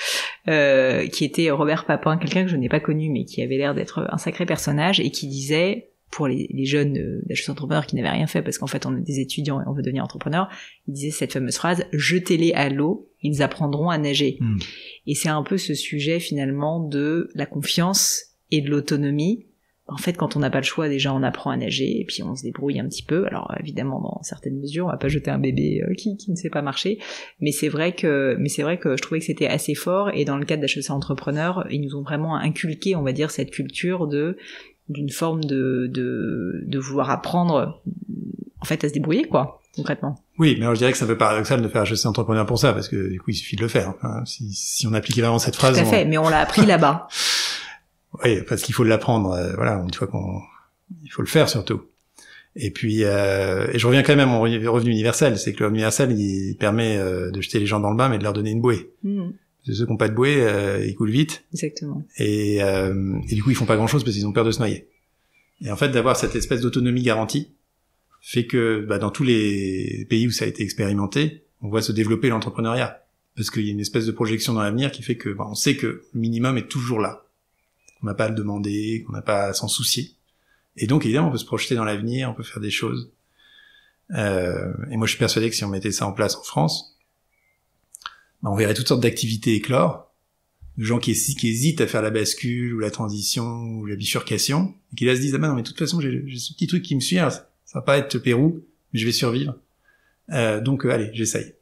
qui était Robert Papin, quelqu'un que je n'ai pas connu mais qui avait l'air d'être un sacré personnage et qui disait, pour les jeunes d'HEC Entrepreneurs qui n'avaient rien fait parce qu'en fait on est des étudiants et on veut devenir entrepreneur, il disait cette fameuse phrase « Jetez-les à l'eau, ils apprendront à nager ». Et c'est un peu ce sujet finalement de la confiance et de l'autonomie. En fait, quand on n'a pas le choix, déjà on apprend à nager et puis on se débrouille un petit peu. Alors évidemment, dans certaines mesures, on va pas jeter un bébé qui ne sait pas marcher, mais c'est vrai que je trouvais que c'était assez fort. Et dans le cadre d'HEC Entrepreneur, ils nous ont vraiment inculqué, on va dire, cette culture d'une forme de vouloir apprendre, en fait, à se débrouiller, quoi, concrètement. Oui, mais alors je dirais que c'est un peu paradoxal de faire HEC Entrepreneur pour ça, parce que du coup, il suffit de le faire. Hein. Si on appliquait vraiment cette phrase... Tout à fait, mais on l'a appris là-bas. Oui, parce qu'il faut l'apprendre, une fois il faut le faire surtout. Et puis, et je reviens quand même au revenu universel, c'est que le revenu universel, il permet de jeter les gens dans le bain, mais de leur donner une bouée. Parce que ceux qui n'ont pas de bouée, ils coulent vite. Exactement. Et du coup, ils font pas grand-chose parce qu'ils ont peur de se noyer. Et en fait, d'avoir cette espèce d'autonomie garantie fait que dans tous les pays où ça a été expérimenté, on voit se développer l'entrepreneuriat. Parce qu'il y a une espèce de projection dans l'avenir qui fait que on sait que le minimum est toujours là. On n'a pas à le demander, qu'on n'a pas à s'en soucier. Et donc, évidemment, on peut se projeter dans l'avenir, on peut faire des choses. Et moi, je suis persuadé que si on mettait ça en place en France, on verrait toutes sortes d'activités éclore, de gens qui hésitent à faire la bascule, ou la transition, ou la bifurcation, et qui là se disent, non, mais de toute façon, j'ai ce petit truc qui me suit, ça va pas être le Pérou, mais je vais survivre. Donc, allez, j'essaye.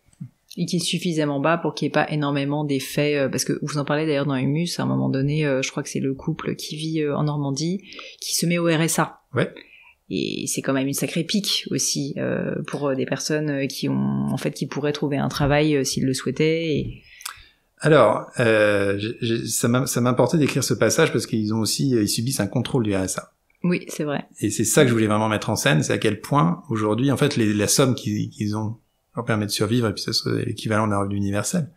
Et qui est suffisamment bas pour qu'il n'y ait pas énormément d'effets, parce que vous en parlez d'ailleurs dans Humus, à un moment donné, je crois que c'est le couple qui vit en Normandie, qui se met au RSA. Ouais. Et c'est quand même une sacrée pique aussi pour des personnes qui pourraient trouver un travail s'ils le souhaitaient. Et... Alors, ça m'a importé d'écrire ce passage parce qu'ils subissent un contrôle du RSA. Oui, c'est vrai. Et c'est ça que je voulais vraiment mettre en scène, c'est à quel point aujourd'hui, en fait, la somme qu'ils ont leur permet de survivre et puis ça serait l'équivalent d'un revenu universel.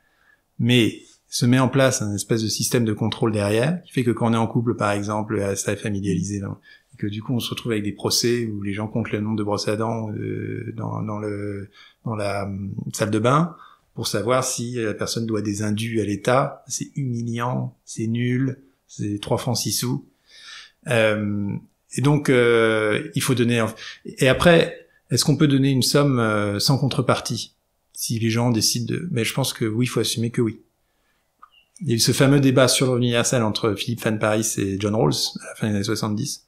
Mais se met en place un espèce de système de contrôle derrière qui fait que quand on est en couple, par exemple, le RSA est familialisé. Et que du coup, on se retrouve avec des procès où les gens comptent le nombre de brosses à dents dans la salle de bain pour savoir si la personne doit des indus à l'État. C'est humiliant, c'est nul, c'est 3 francs 6 sous. Et donc, il faut donner... Et après, est-ce qu'on peut donner une somme sans contrepartie si les gens décident de... Mais je pense que oui, il faut assumer que oui. Il y a eu ce fameux débat sur le revenu universel entre Philippe Van Parijs et John Rawls à la fin des années 70.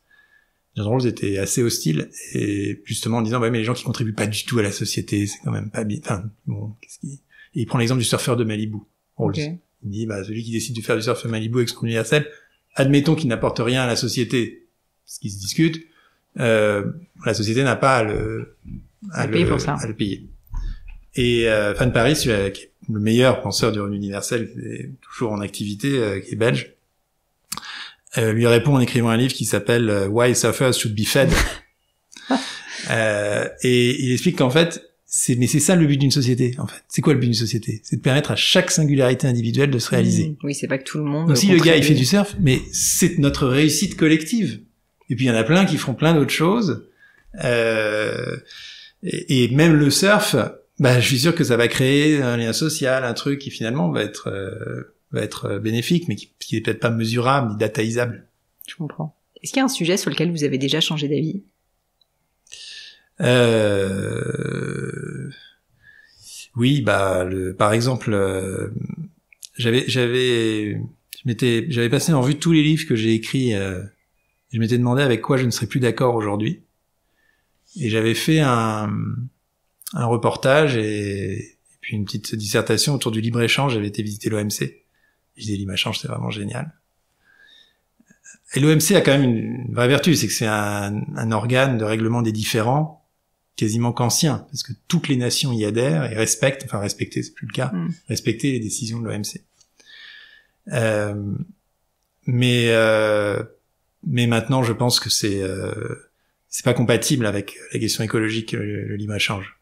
John Rawls était assez hostile et justement en disant ouais mais les gens qui contribuent pas du tout à la société c'est quand même pas bien. Enfin bon, et il prend l'exemple du surfeur de Malibu. Rawls. Okay. Il dit celui qui décide de faire du surf à Malibu avec son universel, admettons qu'il n'apporte rien à la société, ce qui se discute. La société n'a pas à le payer. Et Van Parijs, qui est le meilleur penseur du revenu universel, qui est toujours en activité, qui est belge, lui répond en écrivant un livre qui s'appelle Why Surfers Should Be Fed. Et il explique qu'en fait, c'est ça le but d'une société, en fait. C'est quoi le but d'une société? C'est de permettre à chaque singularité individuelle de se réaliser. Oui, c'est pas que tout le monde... Donc si le gars, il fait du surf, mais c'est notre réussite collective. Et puis il y en a plein qui feront plein d'autres choses. Et même le surf, je suis sûr que ça va créer un lien social, un truc qui finalement va être bénéfique, mais qui est peut-être pas mesurable ni dataisable. Je comprends. Est-ce qu'il y a un sujet sur lequel vous avez déjà changé d'avis? Oui, par exemple, j'avais passé en revue tous les livres que j'ai écrits. Je m'étais demandé avec quoi je ne serais plus d'accord aujourd'hui. Et j'avais fait un reportage et puis une petite dissertation autour du libre-échange. J'avais été visiter l'OMC. Je disais, libre-échange, c'est vraiment génial. Et l'OMC a quand même une vraie vertu, c'est que c'est un organe de règlement des différends quasiment kantien, parce que toutes les nations y adhèrent et respecter, c'est plus le cas, respecter les décisions de l'OMC. Mais maintenant, je pense que c'est pas compatible avec la question écologique, le libre-échange.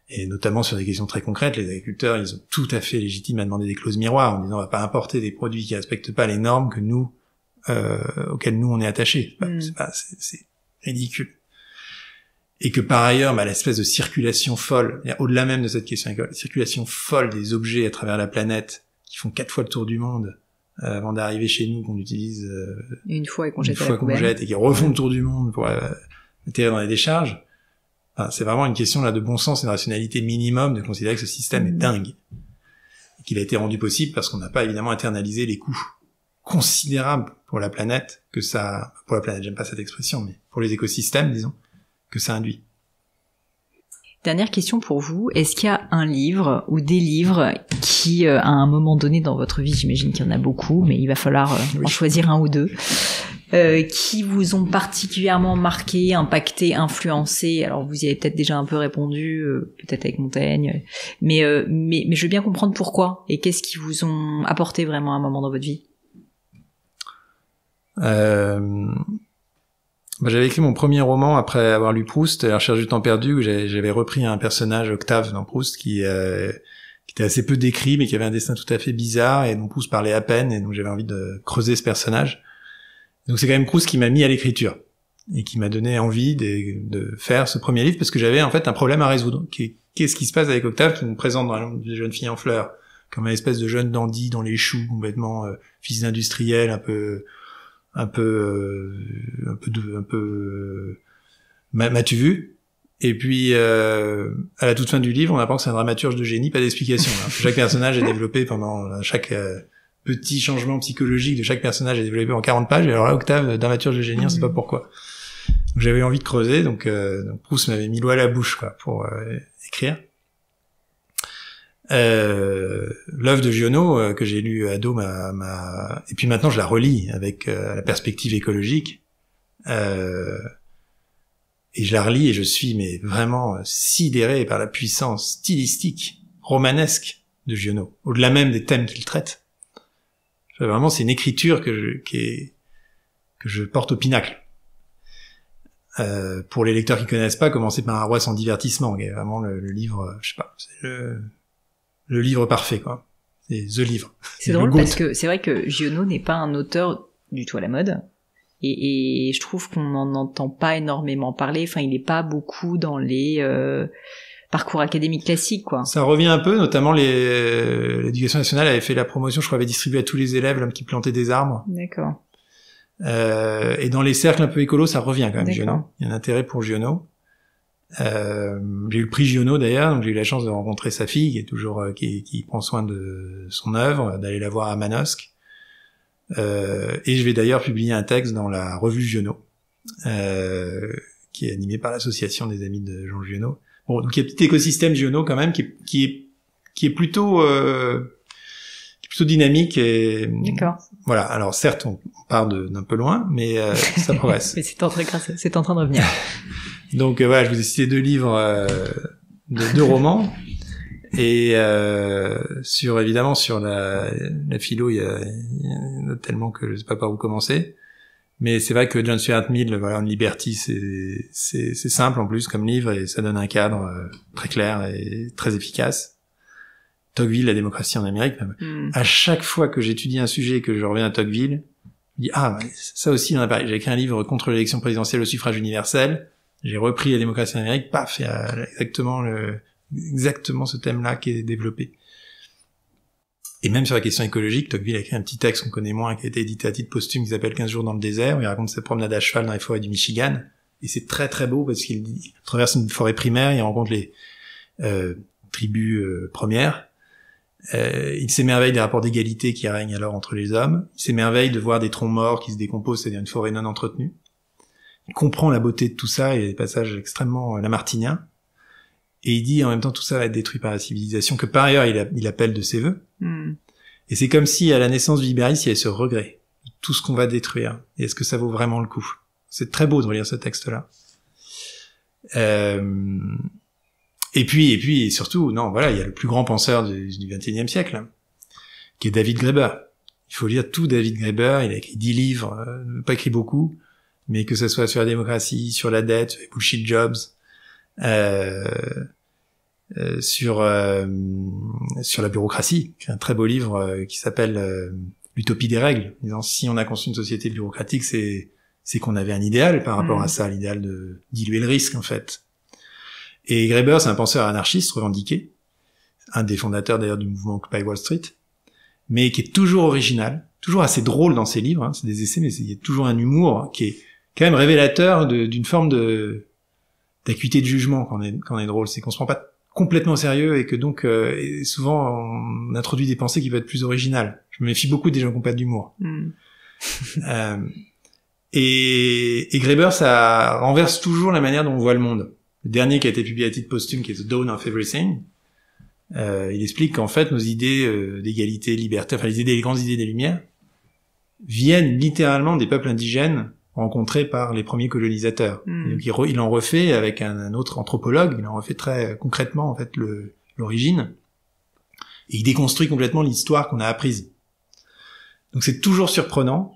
Et notamment sur des questions très concrètes, les agriculteurs, ils ont tout à fait légitime à demander des clauses miroirs, en disant on va pas importer des produits qui respectent pas les normes que nous, auxquelles nous on est attachés. C'est ridicule. Et que par ailleurs, l'espèce de circulation folle, au-delà même de cette question écologique, la circulation folle des objets à travers la planète, qui font 4 fois le tour du monde, avant d'arriver chez nous, qu'on utilise une fois et qu'on jette et qui refont le tour du monde pour atterrir dans les décharges. C'est vraiment une question là de bon sens et de rationalité minimum de considérer que ce système est dingue. Et qu'il a été rendu possible parce qu'on n'a pas évidemment internalisé les coûts considérables pour la planète j'aime pas cette expression, mais pour les écosystèmes, disons, que ça induit. Dernière question pour vous, est-ce qu'il y a un livre ou des livres qui, à un moment donné dans votre vie, j'imagine qu'il y en a beaucoup, mais il va falloir en choisir un ou deux, qui vous ont particulièrement marqué, impacté, influencé? Alors vous y avez peut-être déjà un peu répondu, peut-être avec Montaigne, mais je veux bien comprendre pourquoi et qu'est-ce qui vous ont apporté vraiment à un moment dans votre vie. J'avais écrit mon premier roman après avoir lu Proust, La recherche du temps perdu, où j'avais repris un personnage, Octave, dans Proust, qui était assez peu décrit, mais qui avait un destin tout à fait bizarre, et dont Proust parlait à peine, et donc j'avais envie de creuser ce personnage. Donc c'est quand même Proust qui m'a mis à l'écriture, et qui m'a donné envie de faire ce premier livre, parce que j'avais en fait un problème à résoudre. Qu'est-ce qui se passe avec Octave, qui nous présente dans la jeune fille en fleurs, comme une espèce de jeune dandy dans les choux, complètement fils d'industriel, un peu m'as-tu vu? Et puis à la toute fin du livre, on apprend que c'est un dramaturge de génie, pas d'explication. Chaque personnage est développé pendant chaque petit changement psychologique de chaque personnage est développé en 40 pages. Et alors là, Octave, dramaturge de génie, on sait pas pourquoi. Donc, j'avais envie de creuser, donc Proust m'avait mis l'eau à la bouche pour écrire. L'œuvre de Giono que j'ai lu ado et puis maintenant je la relis avec la perspective écologique Et je la relis et je suis mais vraiment sidéré par la puissance stylistique, romanesque de Giono, au-delà même des thèmes qu'il traite. Vraiment, c'est une écriture que je porte au pinacle. Pour les lecteurs qui connaissent pas, commencer par Un roi sans divertissement, qui est vraiment le livre, je sais pas, c'est le livre parfait, quoi. C'est the livre. C'est drôle parce que c'est vrai que Giono n'est pas un auteur du tout à la mode. Et je trouve qu'on n'en entend pas énormément parler. Enfin, il n'est pas beaucoup dans les parcours académiques classiques, quoi. Ça revient un peu, notamment l'éducation nationale avait fait la promotion, je crois, avait distribué à tous les élèves L'homme qui plantait des arbres. D'accord. Et dans les cercles un peu écolos, ça revient quand même, Giono. Il y a un intérêt pour Giono. J'ai eu le prix Giono d'ailleurs, donc j'ai eu la chance de rencontrer sa fille, qui est toujours qui prend soin de son œuvre, d'aller la voir à Manosque. Et je vais d'ailleurs publier un texte dans la revue Giono, qui est animée par l'association des amis de Jean Giono. Bon, donc il y a un petit écosystème Giono quand même qui est plutôt dynamique et d'accord. Voilà. Alors certes, on part d'un peu loin, mais ça progresse. Mais c'est en train de revenir. Donc voilà, je vous ai cité 2 livres, 2 romans. Et évidemment sur la philo, il y en a tellement que je sais pas par où commencer. Mais c'est vrai que John Stuart Mill, voilà, On Liberty, c'est simple en plus comme livre et ça donne un cadre très clair et très efficace. Tocqueville, La démocratie en Amérique. À chaque fois que j'étudie un sujet et que je reviens à Tocqueville, je dis ça aussi, j'ai écrit un livre contre l'élection présidentielle au suffrage universel. J'ai repris La démocratie en Amérique, paf, il y a exactement ce thème-là qui est développé. Et même sur la question écologique, Tocqueville a écrit un petit texte qu'on connaît moins, qui a été édité à titre posthume, qui s'appelle 15 jours dans le désert, où il raconte sa promenade à cheval dans les forêts du Michigan. Et c'est très très beau parce qu'il traverse une forêt primaire, il rencontre les tribus premières. Il s'émerveille des rapports d'égalité qui règnent alors entre les hommes. Il s'émerveille de voir des troncs morts qui se décomposent, c'est-à-dire une forêt non entretenue. Il comprend la beauté de tout ça et des passages extrêmement lamartiniens. Et il dit en même temps tout ça va être détruit par la civilisation, que par ailleurs il appelle de ses vœux. Et c'est comme si à la naissance du libéralisme il y avait ce regret de tout ce qu'on va détruire. Et est-ce que ça vaut vraiment le coup? C'est très beau de relire ce texte-là. Et puis surtout, non, voilà, il y a le plus grand penseur du XXIe siècle, hein, qui est David Graeber. Il faut lire tout David Graeber. Il a écrit 10 livres, pas écrit beaucoup, mais que ce soit sur la démocratie, sur la dette, sur les bullshit jobs, sur la bureaucratie. C'est un très beau livre qui s'appelle L'utopie des règles, disant si on a construit une société bureaucratique, c'est qu'on avait un idéal par rapport à ça, l'idéal de diluer le risque en fait. Et Graeber, c'est un penseur anarchiste revendiqué, un des fondateurs d'ailleurs du mouvement Occupy Wall Street, mais qui est toujours original, toujours assez drôle dans ses livres, hein, c'est des essais, mais il y a toujours un humour qui est quand même révélateur d'une forme d'acuité de jugement quand on est drôle, c'est qu'on se prend pas complètement au sérieux et que donc souvent on introduit des pensées qui peuvent être plus originales. Je me méfie beaucoup des gens qui n'ont pas d'humour. Et Graeber, ça renverse toujours la manière dont on voit le monde. Le dernier qui a été publié à titre posthume, qui est The Dawn of Everything, il explique qu'en fait nos idées d'égalité, liberté, enfin les grandes idées des Lumières, viennent littéralement des peuples indigènes rencontrés par les premiers colonisateurs. Donc il en refait avec un autre anthropologue, il en refait très concrètement en fait l'origine, et il déconstruit complètement l'histoire qu'on a apprise. Donc c'est toujours surprenant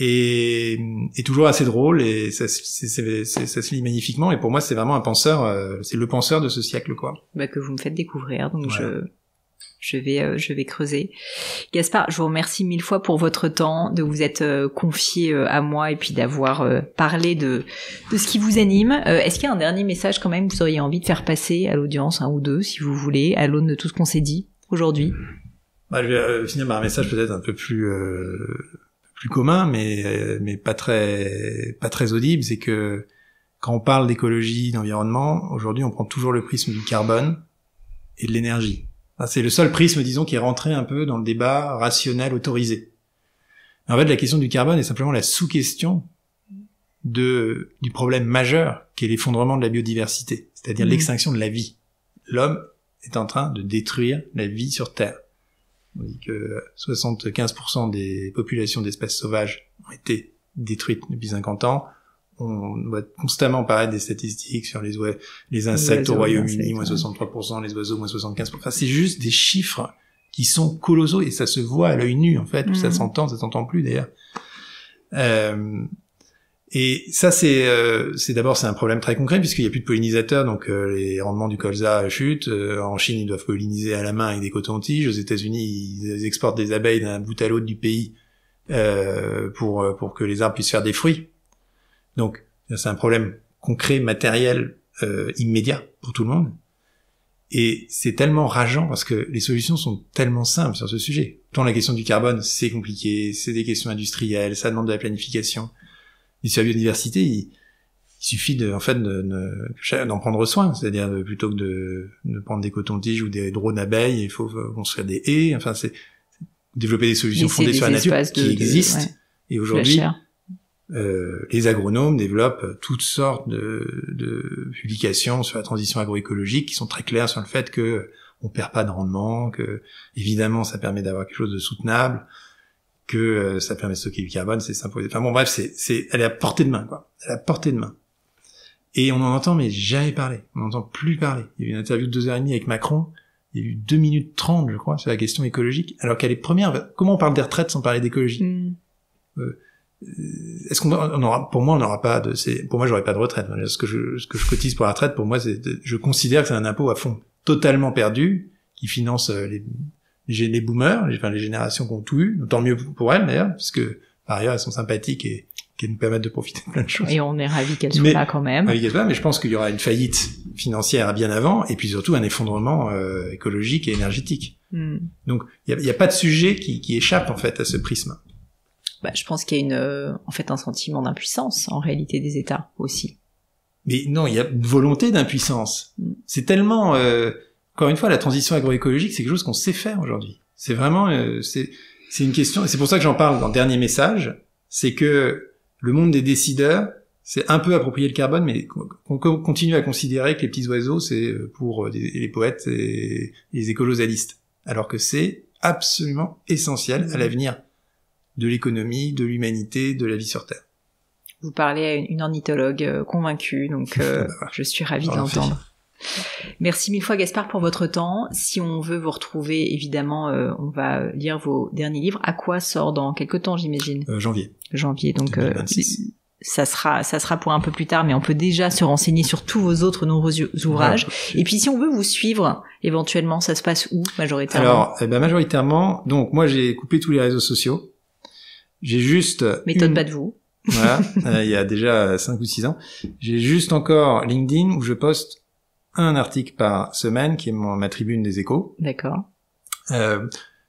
et toujours assez drôle, et ça se lit magnifiquement, et pour moi c'est vraiment un penseur, c'est le penseur de ce siècle quoi. Que vous me faites découvrir, donc voilà. Je vais creuser. Gaspard, je vous remercie 1000 fois pour votre temps, de vous être confié à moi et puis d'avoir parlé de ce qui vous anime. Est-ce qu'il y a un dernier message quand même que vous auriez envie de faire passer à l'audience, un ou deux, si vous voulez, à l'aune de tout ce qu'on s'est dit aujourd'hui? Je vais finir par un message peut-être un peu plus commun, mais pas très audible, c'est que quand on parle d'écologie, d'environnement, aujourd'hui on prend toujours le prisme du carbone et de l'énergie. C'est le seul prisme, disons, qui est rentré un peu dans le débat rationnel autorisé. En fait, la question du carbone est simplement la sous-question du problème majeur qui est l'effondrement de la biodiversité, c'est-à-dire l'extinction de la vie. L'homme est en train de détruire la vie sur Terre. On dit que 75% des populations d'espèces sauvages ont été détruites depuis 50 ans. on voit constamment apparaître des statistiques sur les insectes au Royaume-Uni, moins 63%, les oiseaux, moins 75%. Enfin, c'est juste des chiffres qui sont colossaux et ça se voit à l'œil nu, en fait. Ça s'entend plus, d'ailleurs. Et ça, c'est d'abord, c'est un problème très concret puisqu'il y a plus de pollinisateurs, donc les rendements du colza chutent. En Chine, ils doivent polliniser à la main avec des cotons-tiges. Aux États-Unis, ils exportent des abeilles d'un bout à l'autre du pays pour que les arbres puissent faire des fruits. Donc, c'est un problème concret, matériel, immédiat pour tout le monde. Et c'est tellement rageant parce que les solutions sont tellement simples sur ce sujet. Tant la question du carbone, c'est compliqué, c'est des questions industrielles, ça demande de la planification. Et sur la biodiversité, il suffit d'en prendre soin, c'est-à-dire plutôt que de prendre des cotons-tiges ou des drones d'abeilles, il faut construire des haies. Enfin, c'est développer des solutions fondées sur la nature qui existent. Ouais. Et aujourd'hui, les agronomes développent toutes sortes de publications sur la transition agroécologique qui sont très claires sur le fait que on perd pas de rendement, que évidemment ça permet d'avoir quelque chose de soutenable, que ça permet de stocker du carbone, c'est s'imposer. Enfin bon, bref, elle est à portée de main, quoi. Elle est à portée de main. Et on en entend, mais jamais parler. On n'entend plus parler. Il y a eu une interview de 2h30 avec Macron. Il y a eu 2 minutes 30, je crois, sur la question écologique. Alors qu'elle est première. Comment on parle des retraites sans parler d'écologie? Est-ce qu'on aura, pour moi, on n'aura pas pour moi, j'aurais pas de retraite. Ce que je cotise pour la retraite, pour moi, je considère que c'est un impôt à fond totalement perdu, qui finance les boomers, les générations qui ont tout eu, tant mieux pour elles d'ailleurs, parce que par ailleurs elles sont sympathiques et qui nous permettent de profiter de plein de choses. Et on est ravis qu'elles soient là quand même. Mais je pense qu'il y aura une faillite financière bien avant, et puis surtout un effondrement écologique et énergétique. Donc il y a pas de sujet qui échappe en fait à ce prisme. Je pense qu'il y a un sentiment d'impuissance en réalité des États aussi. Mais non, il y a une volonté d'impuissance. C'est tellement encore une fois, la transition agroécologique, c'est quelque chose qu'on sait faire aujourd'hui. C'est vraiment, c'est une question, et c'est pour ça que j'en parle dans le dernier message, c'est que le monde des décideurs, c'est un peu approprier le carbone, mais qu'on continue à considérer que les petits oiseaux, c'est pour les poètes et les écolosalistes. Alors que c'est absolument essentiel à l'avenir de l'économie, de l'humanité, de la vie sur Terre. Vous parlez à une ornithologue convaincue, donc je suis ravie de l'entendre. Merci mille fois Gaspard pour votre temps. Si on veut vous retrouver, évidemment, on va lire vos derniers livres. À quoi sort dans quelques temps, j'imagine? Janvier. Donc ça sera pour un peu plus tard, mais on peut déjà se renseigner sur tous vos autres nombreux ouvrages. Et puis si on veut vous suivre, éventuellement, ça se passe où majoritairement? Alors, majoritairement, donc moi j'ai coupé tous les réseaux sociaux. J'ai juste méthode pas de vous. Voilà, il y a déjà 5 ou 6 ans. J'ai juste encore LinkedIn où je poste un article par semaine qui est ma tribune des échos. D'accord. Parce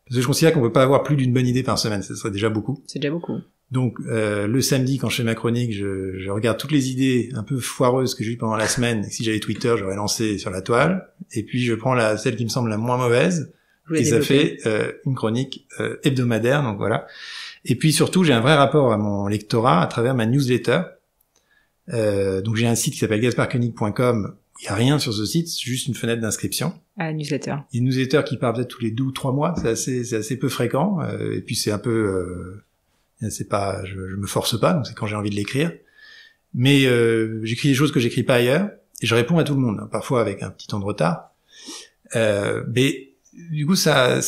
que je considère qu'on peut pas avoir plus d'une bonne idée par semaine, ça serait déjà beaucoup. C'est déjà beaucoup. Donc le samedi quand je fais ma chronique, je regarde toutes les idées un peu foireuses que j'ai eues pendant la semaine. Et si j'avais Twitter, j'aurais lancé sur la toile. Et puis je prends celle qui me semble la moins mauvaise. Et ça fait une chronique hebdomadaire, donc voilà. Et puis surtout, j'ai un vrai rapport à mon lectorat à travers ma newsletter. Donc j'ai un site qui s'appelle gasparkoenig.com. Il n'y a rien sur ce site, c'est juste une fenêtre d'inscription. Ah, newsletter. Il y a une newsletter qui part peut-être tous les 2 ou 3 mois, c'est assez peu fréquent. Et puis c'est un peu, c'est pas, je me force pas, donc c'est quand j'ai envie de l'écrire. Mais j'écris des choses que j'écris pas ailleurs, et je réponds à tout le monde, parfois avec un petit temps de retard. Mais du coup, ça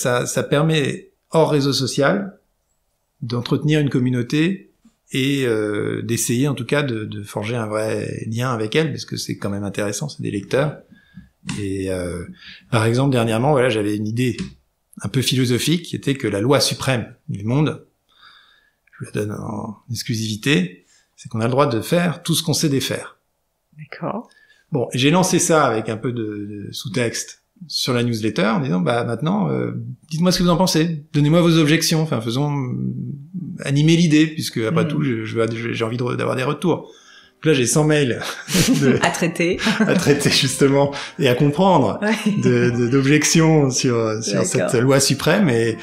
permet hors réseau social d'entretenir une communauté et d'essayer en tout cas de forger un vrai lien avec elle, parce que c'est quand même intéressant, c'est des lecteurs. Et par exemple, dernièrement, voilà, j'avais une idée un peu philosophique qui était que la loi suprême du monde, je la donne en exclusivité, c'est qu'on a le droit de faire tout ce qu'on sait défaire. D'accord. Bon, j'ai lancé ça avec un peu de sous-texte sur la newsletter en disant maintenant dites-moi ce que vous en pensez, donnez-moi vos objections, enfin faisons animer l'idée, puisque après tout j'ai envie d'avoir des retours. Donc là j'ai 100 mails à traiter justement et à comprendre d'objections sur cette loi suprême, et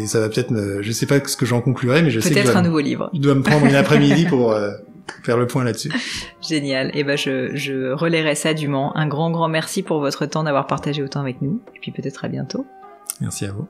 ça va peut-être je sais pas ce que j'en conclurai, mais je sais que peut-être un nouveau livre. Je dois me prendre une après-midi pour faire le point là-dessus. Génial. Et je relayerai ça dûment. Un grand merci pour votre temps, d'avoir partagé autant avec nous. Et puis peut-être à bientôt. Merci à vous.